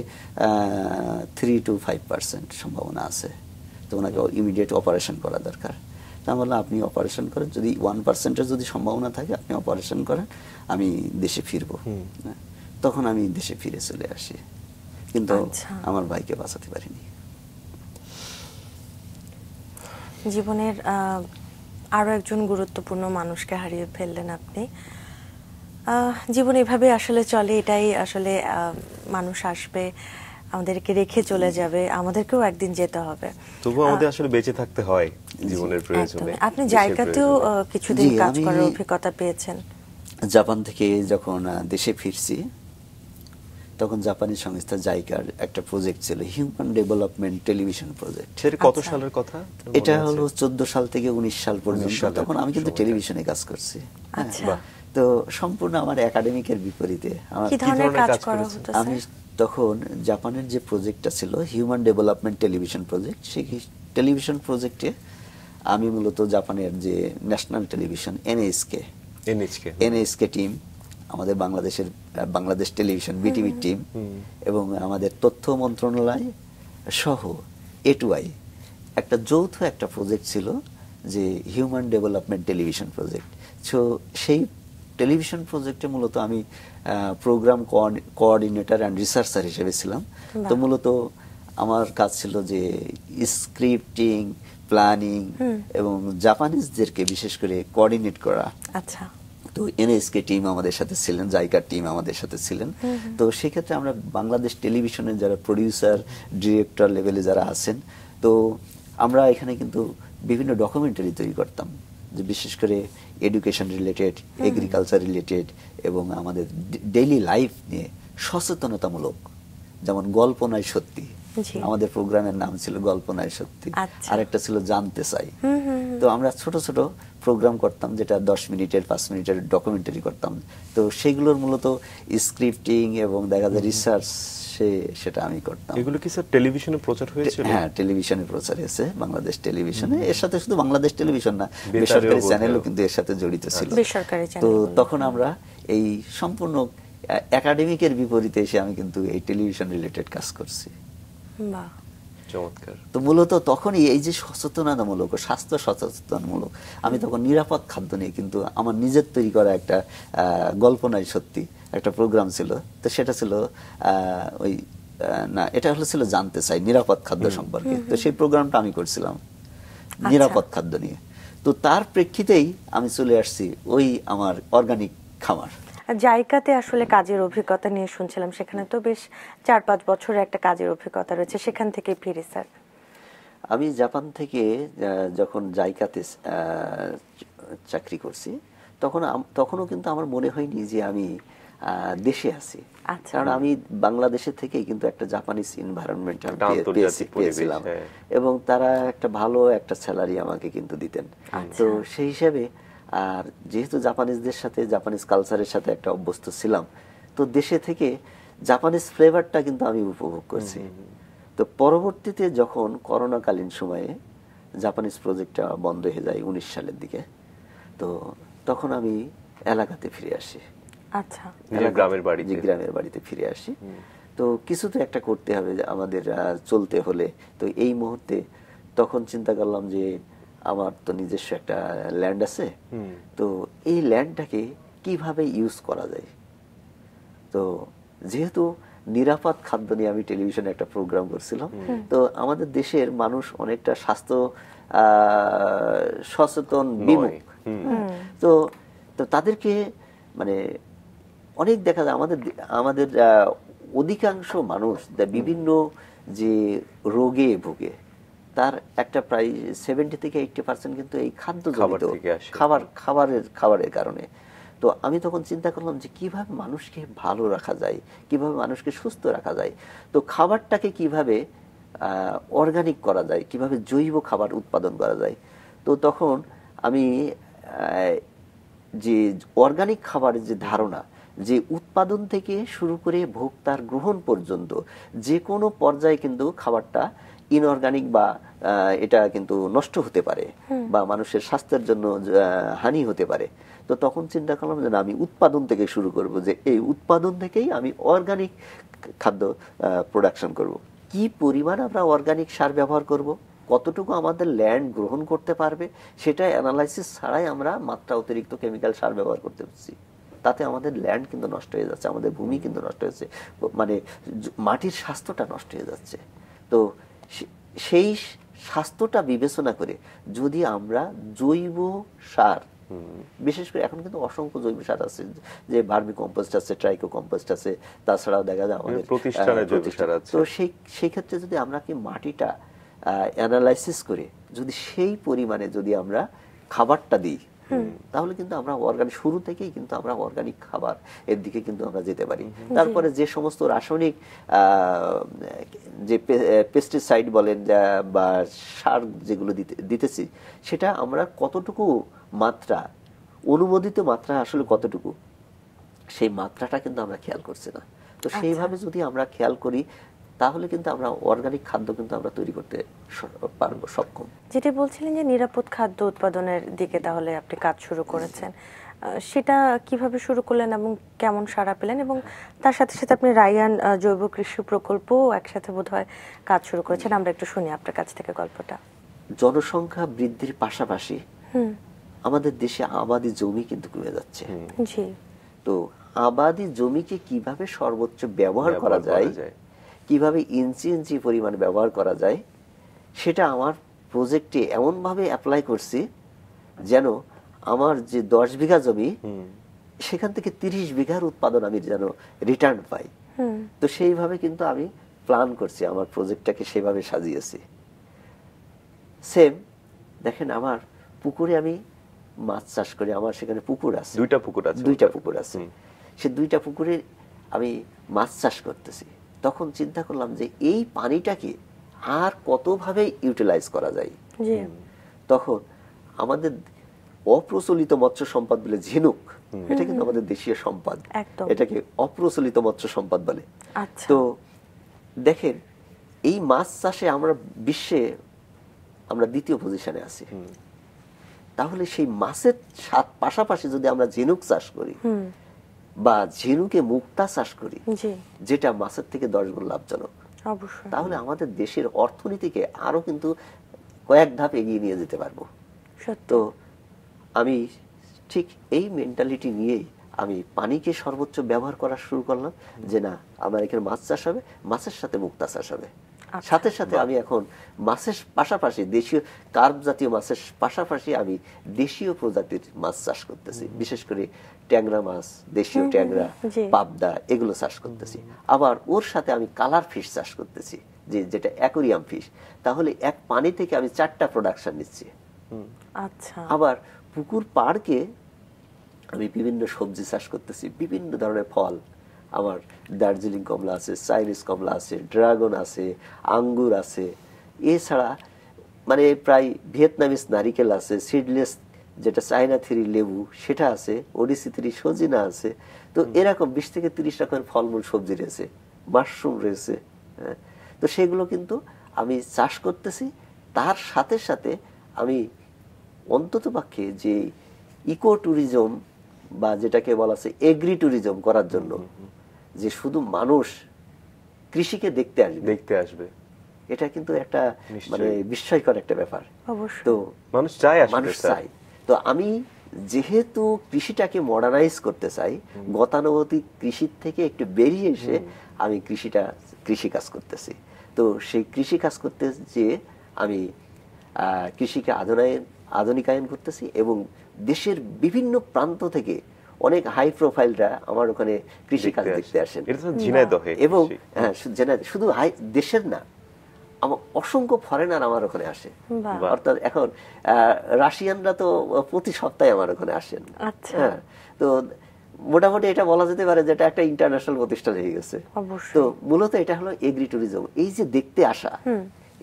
3 to 5% সম্ভাবনা আছে, তো ওনাকে ইমিডিয়েট অপারেশন করা দরকার। তা আমি বললাম আপনি অপারেশন করেন, যদি 1%-এর যদি সম্ভাবনা থাকে আপনি অপারেশন করেন, আমি দেশে ফিরবো। তখন আমি দেশে ফিরে চলে আসি, কিন্তু আচ্ছা। আমার ভাইকে বাঁচাতে পারিনি। জীবনের আরো একজন গুরুত্বপূর্ণ মানুষকে হারিয়ে ফেললেন আপনি। জীবন এভাবে আসলে চলে, এটাই আসলে মানুষ আসবে, আমাদেরকে রেখে চলে যাবে, আমাদেরকেও একদিন যেতে হবে। তবু আমাদের আসলে বেঁচে থাকতে হয় জীবনের প্রয়োজনে। একদমই। আপনি দেশের জায়গাতেও প্রয়োজনে। কিছুদিন জি, কাজ আমি করার অভিজ্ঞতা পেয়েছেন। জাপান থেকে যখন দেশে ফিরছি, তখন জাপানি সংস্থা জাইকার একটা প্রজেক্ট ছিল, হিউম্যান ডেভেলপমেন্ট টেলিভিশন প্রজেক্ট। সেটা কত আচ্ছা। সালের কথা? এটা হলো 14 সাল থেকে 19 সাল পর্যন্ত। সালের তখন আমি কিন্তু সময়টা। টেলিভিশনে কাজ করছি। হ্যাঁ। আচ্ছা। বাহ। তো সম্পূর্ণ আমার একাডেমিকের বিপরীতে আমার কি ধরনের ধরনের কাজ কাজ করা করেছেন? হতো আমি স্যার? তখন জাপানের যে প্রজেক্টটা ছিল হিউম্যান ডেভেলপমেন্ট টেলিভিশন প্রজেক্ট, সেই টেলিভিশন প্রজেক্টে আমি মূলত জাপানের যে ন্যাশনাল টেলিভিশন এনএসকে টিম, আমাদের বাংলাদেশ টেলিভিশন বিটিভি টিম, এবং আমাদের তথ্য মন্ত্রণালয় সহ A2I একটা যৌথ একটা প্রজেক্ট ছিল, যে human development television project. So সেই টেলিভিশন প্রজেক্টে মূলত আমি প্রোগ্রাম কোঅর্ডিনেটর অ্যান্ড রিসার্চার হিসেবে ছিলাম। তো মূলত আমার কাজ ছিল যে স্ক্রিপ্টিং, প্ল্যানিং এবং জাপানিজদেরকে বিশেষ করে কোঅর্ডিনেট করা। আচ্ছা। তো এনএসকে টিম আমাদের সাথে ছিলেন, জাইকার টিম আমাদের সাথে ছিলেন। তো সেক্ষেত্রে আমরা বাংলাদেশ টেলিভিশনের যারা প্রডিউসার, ডিরেক্টর লেভেলে যারা আছেন, তো আমরা এখানে কিন্তু বিভিন্ন ডকুমেন্টারি তৈরি করতাম, যে বিশেষ করে এডুকেশন রিলেটেড, এগ্রিকালচার রিলেটেড, এবং আমাদের ডেইলি লাইফ নিয়ে সচেতনতামূলক, যেমন গল্প নয় সত্যি, জি। আমাদের প্রোগ্রামের নাম ছিল গল্প নয় সত্যি। আচ্ছা। আর একটা ছিল জানতে চাই। তো আমরা ছোট ছোট প্রোগ্রাম করতাম, যেটা 10 মিনিটের 5 মিনিটের ডকুমেন্টারি করতাম। তো সেগুলোর মূলত স্ক্রিপ্টিং এবং দেখা যায় রিসার্চ, সেটা আমি করতাম। এগুলো কি স্যার টেলিভিশনে প্রচার হয়েছিল? হ্যাঁ, টেলিভিশনে প্রচার হয়েছে, বাংলাদেশ টেলিভিশনে। এর সাথে শুধু বাংলাদেশ টেলিভিশন না, বেতারেও বেসরকারি বোধহয়। চ্যানেলও কিন্তু এর সাথে জড়িত ছিল। বেসরকারি তো চ্যানেল। তখন আমরা এই সম্পূর্ণ একাডেমিকের বিপরীতে এসে আমি কিন্তু এই টেলিভিশন রিলেটেড কাজ করছি। বাহ। চমৎকার। তো মূলত তখনই এই যে সচেতনতামূলক ও স্বাস্থ্য সচেতনমূলক, আমি তখন নিরাপদ খাদ্য নিয়ে কিন্তু আমার নিজের তৈরি করা একটা গল্প নয় সত্যি একটা প্রোগ্রাম ছিল। তো সেটা ছিল ওই না, এটা ছিল জানতে চাই নিরাপদ খাদ্য সম্পর্কে। তো সেই প্রোগ্রামটা আমি করছিলাম নিরাপদ খাদ্য নিয়ে। তো তার প্রেক্ষিতেই আমি চলে আসছি ওই আমার অর্গানিক খামার। জায়গাতে আসলে কাজের অভিজ্ঞতা নিয়ে শুনছিলাম, সেখানে তো বেশ 4-5 বছরের একটা কাজের অভিজ্ঞতা রয়েছে, সেখান থেকে ফিরে স্যার। আমি জাপান থেকে যখন জাইকাতে চাকরি করছি, তখনও কিন্তু আমার মনে হয়নি যে আমি দেশে আছি। আচ্ছা। কারণ আমি বাংলাদেশে থেকেই কিন্তু একটা জাপানিজ এনভায়রনমেন্ট পেয়েছিলাম, হ্যাঁ। এবং তারা একটা ভালো একটা স্যালারি আমাকে কিন্তু দিতেন। তো সেই হিসাবে, আর যেহেতু জাপানিজদের সাথে, জাপানিজ কালচারের সাথে একটা অভ্যস্ত ছিলাম, তো দেশে থেকে জাপানিজ ফ্লেভারটা কিন্তু আমি উপভোগ করছি। তো পরবর্তীতে যখন করোনাকালীন সময়ে জাপানিজ প্রজেক্টটা বন্ধ হয়ে যায় 19 সালের দিকে, তো তখন আমি এলাকাতে ফিরে আসি। আচ্ছা। গ্রামের বাড়িতে ফিরে আসি। তো কিছু তো একটা করতে হবে আমাদের চলতে হলে। তো এই মুহূর্তে তখন চিন্তা করলাম যে আমার তো নিজস্ব একটা ল্যান্ড আছে, তো এই ল্যান্ডটাকে কিভাবে ইউজ করা যায়। তো যেহেতু নিরাপদ খাদ্য নিয়ে আমি টেলিভিশনে একটা প্রোগ্রাম করছিলাম, তো আমাদের দেশের মানুষ অনেকটা স্বাস্থ্য সচেতন বিমুখ। তো তাদেরকে মানে অনেক দেখা যায় আমাদের অধিকাংশ মানুষ বিভিন্ন যে রোগে ভুগে, তার একটা প্রায় 70 থেকে 80% কিন্তু এই খাদ্যজনিত খাবারের কারণে। তো আমি তখন চিন্তা করলাম যে কিভাবে মানুষকে ভালো রাখা যায়, কিভাবে মানুষকে সুস্থ রাখা যায়। তো খাবারটাকে কিভাবে অর্গানিক করা যায়, কিভাবে জৈব খাবার উৎপাদন করা যায়। তো তখন আমি যে অর্গানিক খাবারের যে ধারণা, যে উৎপাদন থেকে শুরু করে ভোক্তার গ্রহণ পর্যন্ত যে কোনো পর্যায়ে কিন্তু খাবারটা ইনঅর্গানিক বা এটা কিন্তু নষ্ট হতে পারে বা মানুষের স্বাস্থ্যের জন্য হানি হতে পারে। তো তখন চিন্তা করলাম যে না, আমি উৎপাদন থেকে শুরু করব, যে এই উৎপাদন থেকেই আমি অর্গানিক খাদ্য প্রোডাকশন করব। কি পরিমাণ আমরা অর্গানিক সার ব্যবহার করব, কতটুকু আমাদের ল্যান্ড গ্রহণ করতে পারবে, সেটা অ্যানালাইসিস ছাড়াই আমরা মাত্রা অতিরিক্ত কেমিক্যাল সার ব্যবহার করতে পারছি। তাতে আমাদের ল্যান্ড কিন্তু নষ্ট হয়ে যাচ্ছে, আমাদের ভূমি কিন্তু নষ্ট হয়েছে, মানে মাটির স্বাস্থ্যটা নষ্ট হয়ে যাচ্ছে। তো সেই স্বাস্থ্যটা বিবেচনা করে যদি আমরা জৈব সার, বিশেষ করে এখন কিন্তু অসংখ্য জৈব সার আছে, যে ভার্মি কম্পোস্ট আছে, ট্রাইকো কম্পোস্ট আছে, তাছাড়াও দেখা যায় আমাদের প্রতিষ্ঠানের জৈব সার আছে। তো সেই ক্ষেত্রে যদি আমরা কি মাটিটা অ্যানালাইসিস করে যদি সেই পরিমাণে যদি আমরা খাবারটা দিই, তাহলে কিন্তু আমরা অর্গানিক শুরু থেকেই কিন্তু আমরা অর্গানিক খাবার এর দিকে কিন্তু আমরা যেতে পারি। তারপরে যে সমস্ত রাসায়নিক যে পেস্টিসাইড বলেন বা সার যেগুলো দিতেছি, সেটা আমরা কতটুকু মাত্রা, অনুমোদিত মাত্রা আসলে কতটুকু, সেই মাত্রাটা কিন্তু আমরা খেয়াল করছি না। তো সেইভাবে যদি আমরা খেয়াল করি, তাহলে কিন্তু আমরা অর্গানিক খাদ্য কিন্তু আমরা তৈরি করতে পারবো, সক্ষম। যেটা বলছিলেন যে নিরাপদ খাদ্য উৎপাদনের দিকে তাহলে আপনি কাজ শুরু করেছেন, সেটা কিভাবে শুরু করলেন এবং কেমন সাড়া পেলেন? এবং তার সাথে সাথে আপনি রায়ান জৈব কৃষি প্রকল্প একসাথে বোধহয় কাজ শুরু করেছেন, আমরা একটু শুনি আপনার কাছ থেকে গল্পটা। জনসংখ্যা বৃদ্ধির পাশাপাশি আমাদের দেশে আবাদি জমি কিন্তু কমে যাচ্ছে। জি। তো আবাদি জমিকে কিভাবে সর্বোচ্চ ব্যবহার করা যায়, কিভাবে ইঞ্চি ইঞ্চি পরিমাণ ব্যবহার করা যায়, সেটা আমার প্রজেক্টে এমনভাবে অ্যাপ্লাই করছি যেন আমার যে 10 বিঘা জমি, সেখান থেকে 30 বিঘার উৎপাদন আমি যেন রিটার্ন পাই। তো সেইভাবে কিন্তু আমি প্ল্যান করছি, আমার প্রজেক্টটাকে সেভাবে সাজিয়েছি। সেম দেখেন, আমার পুকুরে আমি মাছ চাষ করি, আমার সেখানে পুকুর আছে, দুইটা পুকুর আছে। সে 2টা পুকুরে আমি মাছ চাষ করতেছি। তখন চিন্তা করলাম যে এই পানিটাকে আর কতভাবে ইউটিলাইজ করা যায়। তখন আমাদের অপ্রচলিত মৎস্য সম্পদ বলে ঝিনুক, এটা কিন্তু আমাদের দেশীয় সম্পদ, এটাকে অপ্রচলিত মৎস্য সম্পদ বলে। তো দেখেন, এই মাছ চাষে আমরা বিশ্বে আমরা 2য় পজিশনে আছি। তাহলে সেই মাছের পাশাপাশি যদি আমরা ঝিনুক চাষ করি বা ঝিনুকে মুক্তা চাষ করি, যেটা মাছের থেকে 10 গুণ লাভজনক, তাহলে আমাদের দেশের অর্থনীতিকে আরো কিন্তু কয়েক ধাপ এগিয়ে নিয়ে যেতে পারবো। তো আমি ঠিক এই মেন্টালিটি নিয়েই আমি পানিকে সর্বোচ্চ ব্যবহার করা শুরু করলাম, যে না, আমার এখানে মাছ চাষ হবে, মাছের সাথে মুক্তা চাষ হবে। সাথে সাথে আমি এখন মাছের পাশাপাশি দেশীয় কার্প জাতীয় মাছের পাশাপাশি আমি দেশীয় প্রজাতির মাছ চাষ করতেছি, বিশেষ করে ট্যাংরা মাছ, দেশীয় ট্যাংরা, পাবদা, এগুলো চাষ করতেছি। আবার ওর সাথে আমি কালার ফিশ চাষ করতেছি, যেটা অ্যাকোরিয়াম ফিশ। তাহলে এক পানি থেকে আমি 4টা প্রোডাকশন নিচ্ছি। আবার পুকুর পাড়কে আমি বিভিন্ন সবজি চাষ করতেছি, বিভিন্ন ধরনের ফল। আমার দার্জিলিং কমলা আছে, চাইনিজ কমলা আছে, ড্রাগন আছে, আঙ্গুর আছে, এছাড়া মানে প্রায় ভিয়েতনামিজ নারিকেল আছে, সিডলেস যেটা চায়না 3 লেবু সেটা আছে, ওডিসি 3 সজিনা আছে। তো এরকম 20 থেকে 30 রকমের ফলমূল সবজি রয়েছে, মাশরুম রয়েছে। তো সেগুলো কিন্তু আমি চাষ করতেছি। তার সাথে সাথে আমি অন্তত পক্ষে যে ইকো ট্যুরিজম বা যেটাকে বলা আছে এগ্রি ট্যুরিজম করার জন্য, যে শুধু মানুষ কৃষিকে দেখতে আসবে, এটা কিন্তু একটা মানে বিস্ময়কর একটা ব্যাপার। তো মানুষ চায়। তো আমি যেহেতু কৃষিটাকে মডার্নাইজ করতে চাই, গতানুগতিক কৃষির থেকে একটু বেরিয়ে এসে আমি কৃষি কাজ করতেছি। তো সেই কৃষি কাজ করতে যে আমি কৃষিকে আধুনিকায়ন করতেছি, এবং দেশের বিভিন্ন প্রান্ত থেকে অনেক হাই প্রোফাইলরা আমার ওখানে কৃষি কাজ দেখতে আসেন। এবং শুধু দেশের না, আমার অসংখ্য ফরেনার আমার ওখানে আসে। অর্থাৎ এখন রাশিয়ানরা তো প্রতি সপ্তাহে আমার ওখানে আসেন। হ্যাঁ, তো মোটামুটি এটা বলা যেতে পারে যে এটা একটা ইন্টারন্যাশনাল প্রতিষ্ঠান হয়ে গেছে। তো মূলত এটা হলো এগ্রি ট্যুরিজম। এই যে দেখতে আসা,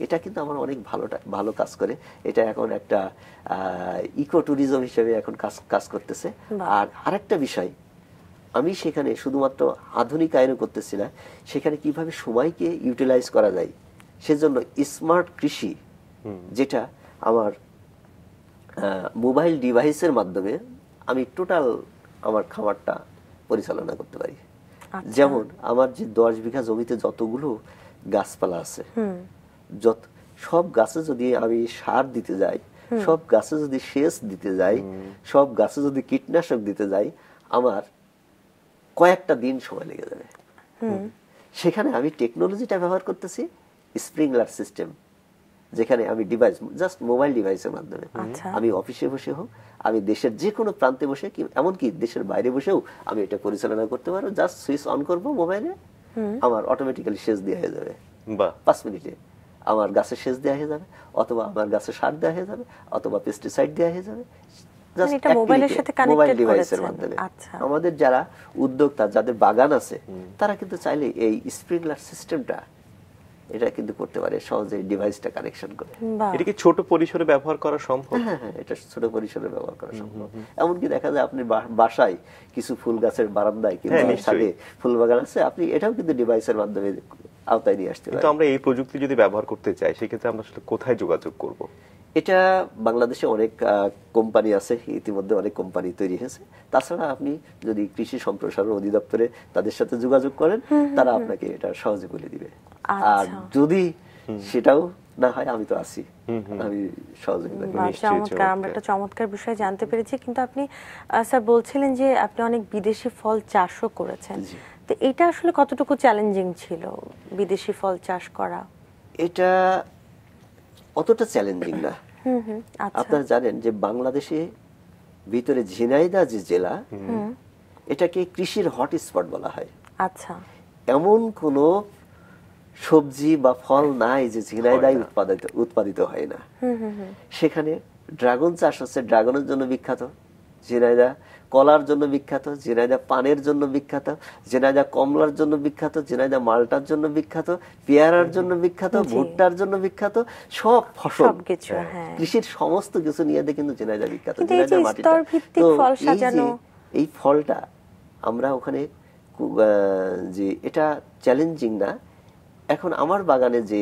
এটা কিন্তু আমার অনেক ভালো কাজ করে। এটা এখন একটা ইকো ট্যুরিজম হিসেবে এখন কাজ করতেছে। আর আরেকটা বিষয়, আমি সেখানে শুধুমাত্র আধুনিকায়ন করতেছি না, সেখানে কিভাবে সময়কে ইউটিলাইজ করা যায় সেজন্য স্মার্ট কৃষি, যেটা আমার মোবাইল ডিভাইসের মাধ্যমে আমি টোটাল আমার খামারটা পরিচালনা করতে পারি। যেমন আমার যে 10 বিঘা জমিতে যতগুলো গাছপালা আছে, সব গাছে যদি আমি সার দিতে যাই, সব গাছে যদি সেচ দিতে যাই, সব গাছে যদি কীটনাশক দিতে যাই, আমার কয়েকটা দিন সময় লেগে যাবে। সেখানে আমি টেকনোলজিটা ব্যবহার করতেছি, স্প্রিংলার সিস্টেম, যেখানে আমি ডিভাইস, জাস্ট মোবাইল ডিভাইসের মাধ্যমে আমি অফিসে বসে হোক, আমি দেশের যে কোনো প্রান্তে বসে, এমনকি দেশের বাইরে বসেও আমি এটা পরিচালনা করতে পারবো। জাস্ট সুইচ অন করবো মোবাইলে, আমার অটোমেটিক্যালি সেচ দেওয়া হয়ে যাবে 5 মিনিটে। আমার গাছে সেচ দেওয়া হয়ে যাবে, অথবা আমার গাছে সার দেওয়া হয়ে যাবে, অথবা পেস্টিসাইড দেওয়া হয়ে যাবে, মোবাইল ডিভাইসের মাধ্যমে। আমাদের যারা উদ্যোক্তা, যাদের বাগান আছে, তারা কিন্তু চাইলে এই স্প্রিংলার সিস্টেমটা এটা কিন্তু করতে পারে সহজে, ডিভাইসটা কানেকশন করে। এটা কি ছোট পরিসরে ব্যবহার করা সম্ভব? হ্যাঁ, এটা ছোট পরিসরে ব্যবহার করা সম্ভব। এমনকি দেখা যায় আপনি বাসায় কিছু ফুল গাছের বারান্দায় কিন্তু ছাদে ফুল বাগান আছে, আপনি এটাও কিন্তু ডিভাইসের মাধ্যমে আওতায় নিয়ে আসতে পারেন। কিন্তু আমরা এই প্রযুক্তি যদি ব্যবহার করতে চাই, সেক্ষেত্রে আমরা আসলে কোথায় যোগাযোগ করব? এটা বাংলাদেশে অনেক কোম্পানি আছে, ইতিমধ্যে অনেক কোম্পানি তৈরি হয়েছে। তাছাড়া আপনি যদি কৃষি সম্প্রসারণ অধিদপ্তরে তাদের সাথে যোগাযোগ করেন, তারা আপনাকে এটা সহজে বলে দিবে। আর যদি সেটাও না হয়, আমি তো আছি, আমি সহযোগিতা করি। চমৎকার, আমরা একটা চমৎকার বিষয় জানতে পেরেছি। কিন্তু আপনি স্যার বলছিলেন যে আপনি অনেক বিদেশি ফল চাষও করেছেন, তো এটা আসলে কতটুকু চ্যালেঞ্জিং ছিল বিদেশি ফল চাষ করা? এটা অতটা চ্যালেঞ্জিং না। আপনারা জানেন যে বাংলাদেশে ভিতরে ঝিনাইদহ যে জেলা, এটাকে কৃষির হটস্পট বলা হয়। আচ্ছা, এমন কোন সবজি বা ফল নাই যে ঝিনাইদহ উৎপাদিত হয় না। সেখানে ড্রাগন চাষ হচ্ছে, ড্রাগনের জন্য বিখ্যাত ঝিনাইদহ, কলার জন্য বিখ্যাত ঝিনাইদহ, পানের জন্য বিখ্যাত ঝিনাইদহ, কমলার জন্য বিখ্যাত ঝিনাইদহ, মালটার জন্য বিখ্যাত, পেয়ারার জন্য বিখ্যাত, ভুট্টার জন্য বিখ্যাত। সব ফসল, কৃষির সমস্ত কিছু নিয়ে কিন্তু ঝিনাইদহ বিখ্যাত। ঝিনাইদহ মাটিটা, তো এই ফলটা আমরা ওখানে যে এটা চ্যালেঞ্জিং না। এখন আমার বাগানে যে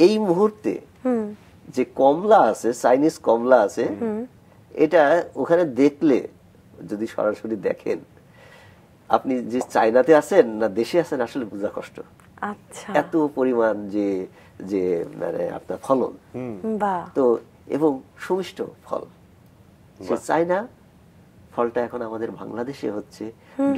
এই মুহূর্তে যে কমলা আছে, চাইনিজ কমলা আছে, এটা ওখানে দেখলে, যদি সরাসরি দেখেন, আপনি যে চায়নাতে আছেন না দেশে আছেন, আসলে বোঝা কষ্ট। আচ্ছা, এত পরিমাণ যে মানে আপনার ফলন, তো এবং সুমিষ্ট ফল। সে চায়না ফলটা এখন আমাদের বাংলাদেশে হচ্ছে,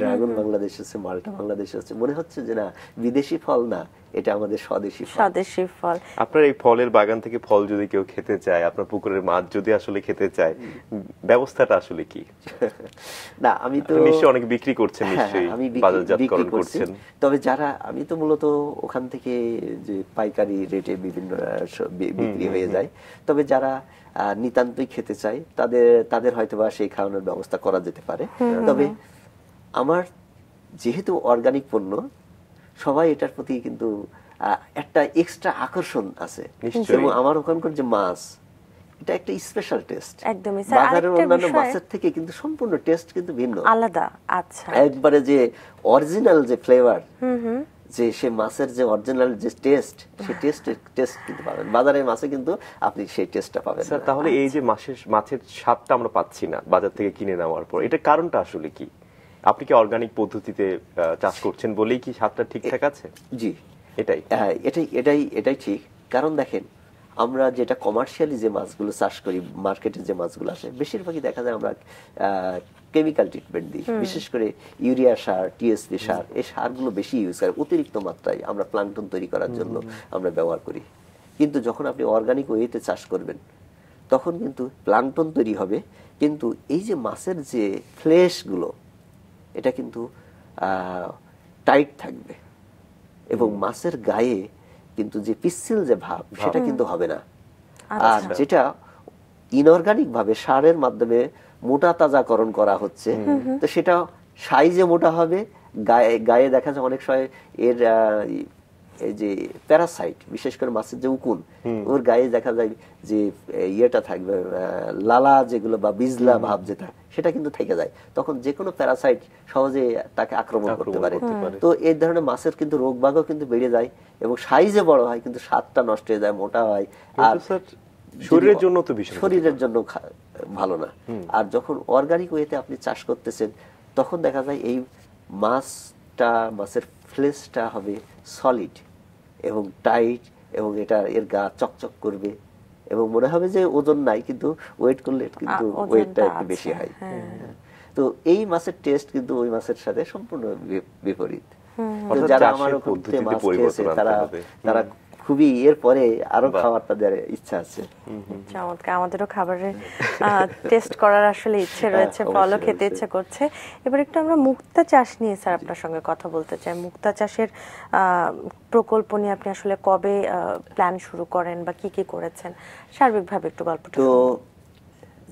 ড্রাগন বাংলাদেশে হচ্ছে, মালটা বাংলাদেশে হচ্ছে। মনে হচ্ছে যে না, বিদেশি ফল না, এটা আমাদের স্বদেশী ফল। আপনার এই ফলের বাগান থেকে ফল যদি কেউ খেতে চায়, আপনার পুকুরের মাছ যদি আসলে খেতে চায়, ব্যবস্থাটা আসলে কি? না, আমি তো নিশ্চয়ই অনেক বিক্রি করছেন, নিশ্চয়ই বাজারজাতকরণ করছেন। তবে যারা, আমি তো মূলত ওখান থেকে যে পাইকারি রেটে বিভিন্ন বিক্রি হয়ে যায়। তবে যারা নিতান্তই খেতে চায়, তাদের হয়তোবা সেই খাওয়ানোর ব্যবস্থা করা যেতে পারে। তবে আমার যেহেতু অর্গানিক পণ্য, সবাই এটার প্রতি কিন্তু একটা এক্সট্রা আকর্ষণ আছে। এবং আমার ওখানকার যে মাছ, এটা একটা স্পেশাল টেস্ট, বাজারের অন্যান্য মাছের থেকে কিন্তু সম্পূর্ণ টেস্ট কিন্তু ভিন্ন, আলাদা। আচ্ছা, একবারে যে অরিজিনাল যে ফ্লেভার, যে সে মাছের যে অরিজিনাল যে টেস্ট, সেই টেস্ট কিন্তু পাবেন বাজারের মাছে, কিন্তু আপনি সেই টেস্টটা পাবেন না। তাহলে এই যে মাছের স্বাদটা আমরা পাচ্ছি না বাজার থেকে কিনে নেওয়ার পর, এটা কারণটা আসলে কি? আপনি কি অর্গানিক পদ্ধতিতে চাষ করছেন বলেই কি স্বাদটা ঠিকঠাক আছে? জি, এটাই ঠিক। কারণ দেখেন, আমরা যেটা কমার্শিয়ালি যে মাছগুলো চাষ করি, মার্কেটে যে মাছগুলো আসে, বেশিরভাগই দেখা যায় আমরা কেমিক্যাল ট্রিটমেন্ট দিই। বিশেষ করে ইউরিয়া সার, টিএসপি সার, এই সারগুলো বেশি ইউজ করে, অতিরিক্ত মাত্রায় আমরা প্লাঙ্কটন তৈরি করার জন্য আমরা ব্যবহার করি। কিন্তু যখন আপনি অর্গানিক ওয়েতে চাষ করবেন, তখন কিন্তু প্লাঙ্কটন তৈরি হবে, কিন্তু এই যে মাছের যে ফ্লেশগুলো, এটা কিন্তু টাইট থাকবে, এবং মাছের গায়ে কিন্তু যে পিচ্ছিল যে ভাব, সেটা কিন্তু হবে না। আর যেটা ইনঅর্গানিক ভাবে সারের মাধ্যমে মোটা তাজাকরণ করা হচ্ছে, তো সেটা সাইজে মোটা হবে, গায়ে দেখা যায় অনেক সময় এর এই যে প্যারাসাইট, বিশেষ করে মাছের যে উকুন, ওর গায়ে দেখা যায় যে ইয়েটা থাকবে, লালা যেগুলো বা বিজলা ভাব যেটা, সেটা কিন্তু থেকে যায়, তখন যে কোনো প্যারাসাইট সহজে তাকে আক্রমণ করতে পারে। তো এই ধরনের মাছের কিন্তু রোগবাগও কিন্তু বেড়ে যায় এবং সাইজে বড় হয় কিন্তু স্বাদটা নষ্ট হয়ে যায়, মোটা হয়। আর শরীরের জন্য তো শরীরের জন্য ভালো না। আর যখন অর্গানিক ওয়েতে আপনি চাষ করতেছেন তখন দেখা যায় এই মাছের ফ্লেশটা হবে সলিড এবং টাইট এবং এর গা চকচক করবে এবং মনে হবে যে ওজন নাই, কিন্তু ওয়েট করলে কিন্তু ওয়েটটা একটু বেশি হয়। তো এই মাছের টেস্ট কিন্তু ওই মাছের সাথে সম্পূর্ণ বিপরীত। যারা আমার মাছ খেয়েছে তারা খুবই এর পরে আরো খাবার তাদের ইচ্ছা আছে। চমৎকার, আমাদেরও খাবারের টেস্ট করার আসলে ইচ্ছে রয়েছে, ফলও খেতে ইচ্ছে করছে। এবার একটু আমরা মুক্তা চাষ নিয়ে স্যার আপনার সঙ্গে কথা বলতে চাই। মুক্তা চাষের প্রকল্প নিয়ে আপনি আসলে কবে প্ল্যান শুরু করেন বা কি কি করেছেন সার্বিকভাবে একটু গল্পটা। তো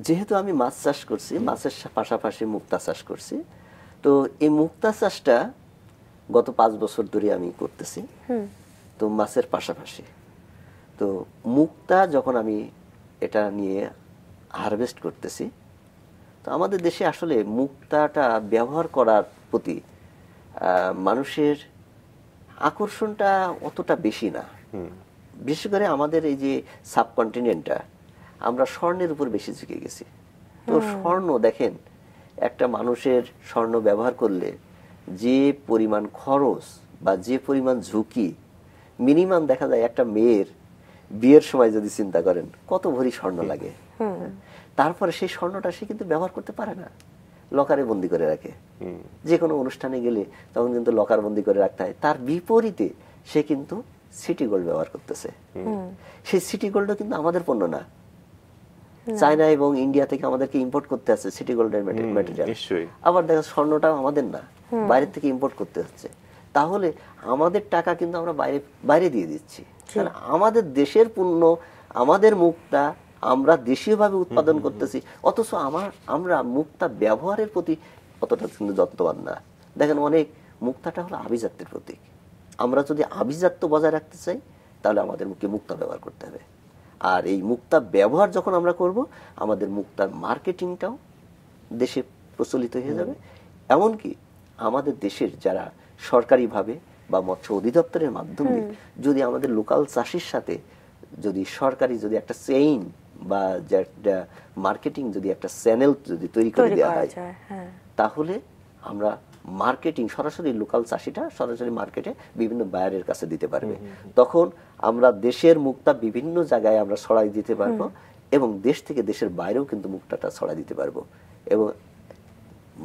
যেহেতু আমি মাছ চাষ করছি, মাছের পাশাপাশি মুক্তা চাষ করছি, তো এই মুক্তা চাষটা গত 5 বছর ধরে আমি করতেছি, তো মাছের পাশাপাশি। তো মুক্তা যখন আমি এটা নিয়ে হারভেস্ট করতেছি, তো আমাদের দেশে আসলে মুক্তাটা ব্যবহার করার প্রতি মানুষের আকর্ষণটা অতটা বেশি না। বিশেষ করে আমাদের এই যে সাবকন্টিনেন্টটা, আমরা স্বর্ণের উপর বেশি ঝুঁকে গেছি। তো স্বর্ণ দেখেন, একটা মানুষের স্বর্ণ ব্যবহার করলে যে পরিমাণ খরচ বা যে পরিমাণ ঝুঁকি, মিনিমাম দেখা যায় একটা মেয়ের বিয়ের সময় যদি চিন্তা করেন কত ভরি স্বর্ণ লাগে, তারপরে সেই স্বর্ণটা সে কিন্তু ব্যবহার করতে পারে না, লকারে বন্দি করে রাখে। যে কোনো অনুষ্ঠানে গেলে তখন কিন্তু লকার বন্দি করে রাখতে হয়। তার বিপরীতে সে কিন্তু সিটি গোল্ড ব্যবহার করতেছে। সেই সিটি গোল্ডও কিন্তু আমাদের পণ্য না, চায়না এবং ইন্ডিয়া থেকে আমাদেরকে ইম্পোর্ট করতে হচ্ছে সিটি গোল্ডের ম্যাটেরিয়াল। আবার দেখা স্বর্ণটাও আমাদের না, বাইরের থেকে ইম্পোর্ট করতে হচ্ছে। তাহলে আমাদের টাকা কিন্তু আমরা বাইরে দিয়ে দিচ্ছি। আমাদের দেশের পণ্য, আমাদের মুক্তা আমরা দেশীয়ভাবে উৎপাদন করতেছি, অথচ আমরা মুক্তা ব্যবহারের প্রতি অতটা কিন্তু যত্নবান না। দেখেন, অনেক মুক্তাটা হলো আভিজাত্যের প্রতীক। আমরা যদি আভিজাত্য বজায় রাখতে চাই তাহলে আমাদের মুক্তা ব্যবহার করতে হবে। আর এই মুক্তা ব্যবহার যখন আমরা করব, আমাদের মুক্তার মার্কেটিংটাও দেশে প্রচলিত হয়ে যাবে। এমনকি আমাদের দেশের যারা সরকারিভাবে বা মৎস্য অধিদপ্তরের মাধ্যমে যদি আমাদের লোকাল চাষির সাথে যদি সরকারি যদি একটা চেইন বা মার্কেটিং যদি একটা চ্যানেল যদি তৈরি করে দেওয়া হয়, তাহলে আমরা মার্কেটিং সরাসরি লোকাল চাষিটা সরাসরি মার্কেটে বিভিন্ন বায়ারের কাছে দিতে পারবে। তখন আমরা দেশের মুক্তা বিভিন্ন জায়গায় আমরা ছড়াই দিতে পারবো এবং দেশ থেকে দেশের বাইরেও কিন্তু মুক্তাটা ছড়াই দিতে পারবো। এবং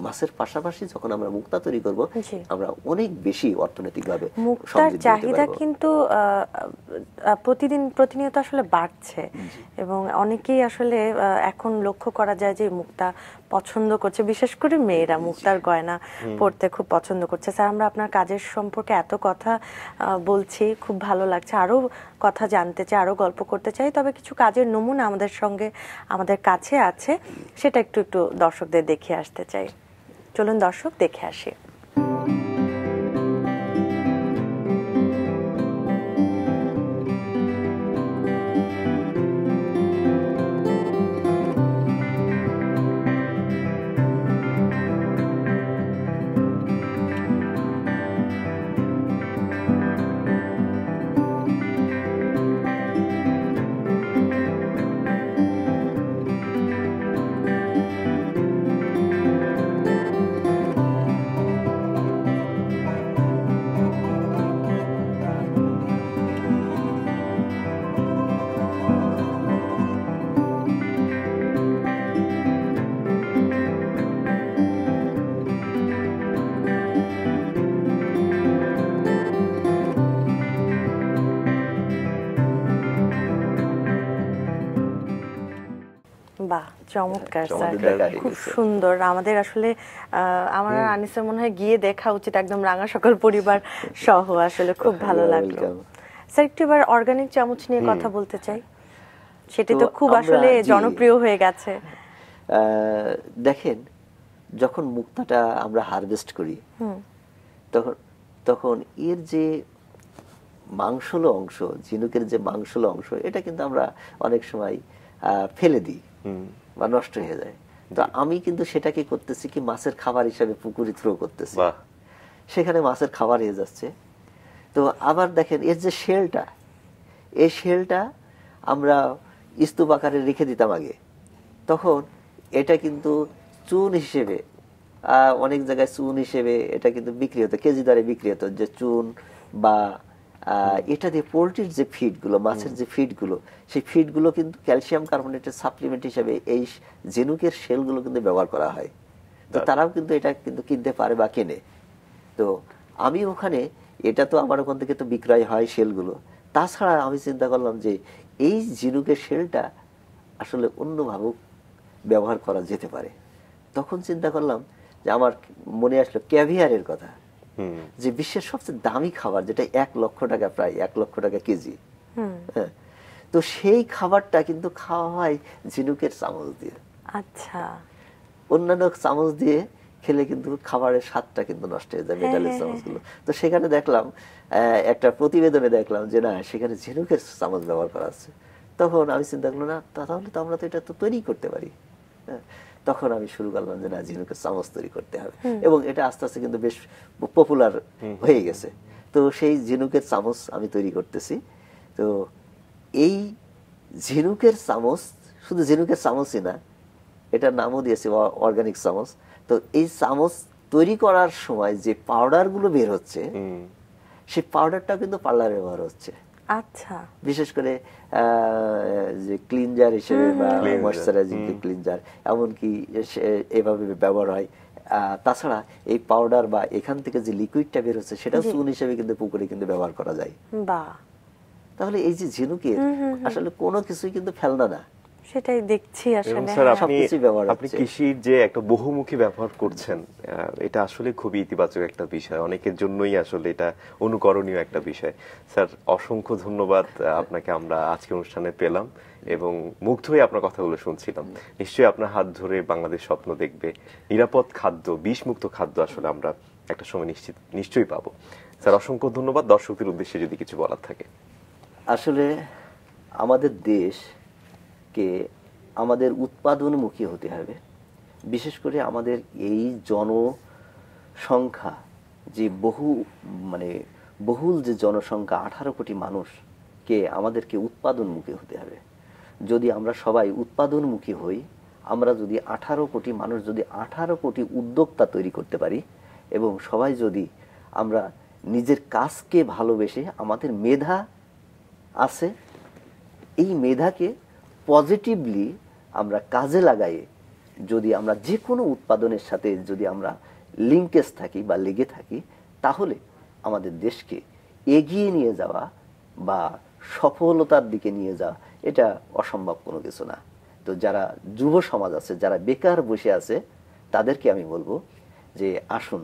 মাছের পাশাপাশি যখন আমরা মুক্তা তৈরি করব, আমরা অনেক বেশি অর্থনৈতিকভাবে মুক্তার চাহিদা কিন্তু প্রতিনিয়ত আসলে বাড়ছে এবং অনেকেই আসলে এখন লক্ষ্য করা যায় যে মুক্তা পছন্দ করছে, বিশেষ করে মেয়েরা মুক্তার গয়না পরতে খুব পছন্দ করছে। স্যার, আমরা আপনার কাজের সম্পর্কে এত কথা বলছি, খুব ভালো লাগছে, আরো কথা জানতে চাই, আরো গল্প করতে চাই, তবে কিছু কাজের নমুনা আমাদের কাছে আছে, সেটা একটু দর্শকদের দেখিয়ে আসতে চাই। চলুন দর্শক দেখে আসি। বাহ, চমৎকার স্যার, খুব সুন্দর। আমাদের আসলে আমার আনিসের মনে হয় গিয়ে দেখা উচিত, একদম রাঙা সকাল পরিবার সহ, আসলে খুব ভালো লাগলো। স্যার, একটু এবার অর্গানিক চামচ নিয়ে কথা বলতে চাই, সেটা তো খুব আসলে জনপ্রিয় হয়ে গেছে। দেখেন, যখন মুক্তাটা আমরা হারভেস্ট করি তখন এর যে মাংসল অংশ, ঝিনুকের যে মাংসল অংশ, এটা কিন্তু আমরা অনেক সময় ফেলে দিই বা নষ্ট হয়ে যায়। তো আমি কিন্তু সেটাকে করতেছি কি মাছের খাবার হিসাবে পুকুরে থ্রো করতেছি, বাহ, সেখানে মাছের খাবার হয়ে যাচ্ছে। তো আবার দেখেন এর যে শেলটা, এই শেলটা আমরা স্তূপ আকারে রেখে দিতাম আগে, তখন এটা কিন্তু চুন হিসেবে অনেক জায়গায় চুন হিসেবে এটা কিন্তু বিক্রি হতো, কেজি দরে বিক্রি হতো, যে চুন বা এটা দিয়ে পোল্ট্রির যে ফিডগুলো, মাছের যে ফিডগুলো, সেই ফিডগুলো কিন্তু ক্যালসিয়াম কার্বনেটের সাপ্লিমেন্ট হিসেবে এই ঝিনুকের শেলগুলো কিন্তু ব্যবহার করা হয়। তো তারাও কিন্তু এটা কিন্তু কিনতে পারে বা কেনে। তো আমি ওখানে, এটা তো আমার ওখান থেকে তো বিক্রয় হয় শেলগুলো, তাছাড়া আমি চিন্তা করলাম যে এই ঝিনুকের শেলটা আসলে অন্যভাবে ব্যবহার করা যেতে পারে। তখন চিন্তা করলাম যে আমার মনে আসলো ক্যাভিয়ারের কথা, যে বিশ্বের সবচেয়ে দামি খাবার, যেটা 1 লক্ষ টাকা, প্রায় 1 লক্ষ টাকা কেজি। হ্যাঁ, তো সেই খাবারটা কিন্তু খাওয়া হয় ঝিনুকের চামচ দিয়ে। আচ্ছা, অন্যান্য চামচ দিয়ে খেলে কিন্তু খাবারের স্বাদটা কিন্তু নষ্ট হয়ে যায়, মেটালের চামচগুলো। তো সেখানে দেখলাম, একটা প্রতিবেদনে দেখলাম যে না, সেখানে ঝিনুকের চামচ ব্যবহার করা আছে। তখন আমি চিন্তা করলাম, না তাহলে তো আমরা তো এটা তো তৈরি করতে পারি। তখন আমি শুরু করলাম যে না, ঝিনুকের চামচ তৈরি করতে হবে, এবং এটা আস্তে আস্তে কিন্তু বেশ পপুলার হয়ে গেছে। তো সেই ঝিনুকের চামচ আমি তৈরি করতেছি। তো এই ঝিনুকের চামচ শুধু ঝিনুকের চামচই না, এটার নামও দিয়েছে অর্গানিক চামচ। তো এই চামচ তৈরি করার সময় যে পাউডার গুলো বের হচ্ছে, সেই পাউডারটাও কিন্তু পার্লারে ব্যবহার হচ্ছে। আচ্ছা, বিশেষ করে যে ক্লিনজার হিসেবে বা ময়েশ্চারাইজিং ক্লিনজার, এমনকি এভাবে ব্যবহার হয়। তাছাড়া এই পাউডার বা এখান থেকে যে লিকুইডটা বের হচ্ছে, সেটাও চুন হিসেবে কিন্তু পুকুরে কিন্তু ব্যবহার করা যায়। বাহ, তাহলে এই যে ঝিনুকের আসলে কোনো কিছুই কিন্তু ফেলনা না, সেটাই দেখছি এবং আসলে। স্যার হ্যাঁ। সবকিছুই ব্যবহার আপনি হচ্ছে। কৃষির যে একটা বহুমুখী ব্যবহার করছেন, এটা আসলে খুবই ইতিবাচক একটা বিষয়, অনেকের জন্যই আসলে এটা অনুকরণীয় একটা বিষয়। স্যার, অসংখ্য ধন্যবাদ আপনাকে, আমরা আজকে অনুষ্ঠানে পেলাম এবং মুগ্ধ হয়ে আপনার কথাগুলো শুনছিলাম। নিশ্চয়ই আপনার হাত ধরে বাংলাদেশ স্বপ্ন দেখবে, নিরাপদ খাদ্য, বিষমুক্ত খাদ্য আসলে আমরা একটা সময় নিশ্চয়ই পাবো। স্যার, অসংখ্য ধন্যবাদ। দর্শকদের উদ্দেশ্যে যদি কিছু বলার থাকে। আসলে আমাদের দেশকে আমাদের উৎপাদনমুখী হতে হবে। বিশেষ করে আমাদের এই জনসংখ্যা, যে বহুল যে জনসংখ্যা, 18 কোটি মানুষকে আমাদেরকে উৎপাদনমুখী হতে হবে। যদি আমরা সবাই উৎপাদনমুখী হই, আমরা যদি 18 কোটি মানুষ যদি 18 কোটি উদ্যোক্তা তৈরি করতে পারি, এবং সবাই যদি আমরা নিজের কাজকে ভালোবেসে, আমাদের মেধা আছে, এই মেধাকে পজিটিভলি আমরা কাজে লাগাই, যদি আমরা যে কোনো উৎপাদনের সাথে যদি আমরা লিঙ্কেজ থাকি বা লেগে থাকি, তাহলে আমাদের দেশকে এগিয়ে নিয়ে যাওয়া বা সফলতার দিকে নিয়ে যাওয়া, এটা অসম্ভব কোনো কিছু না। তো যারা যুব সমাজ আছে, যারা বেকার বসে আছে, তাদেরকে আমি বলবো যে আসুন,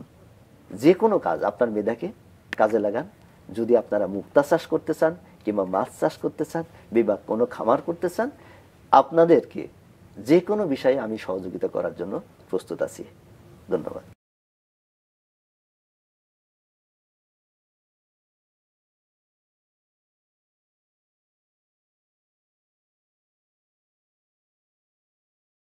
যে কোনো কাজ, আপনার মেধাকে কাজে লাগান। যদি আপনারা মুক্তা চাষ করতে চান, কিংবা মাছ চাষ করতে চান, বা কোনো খামার করতে চান, আপনাদেরকে যে কোনো বিষয়ে আমি সহযোগিতা করার জন্য প্রস্তুত আছি। ধন্যবাদ।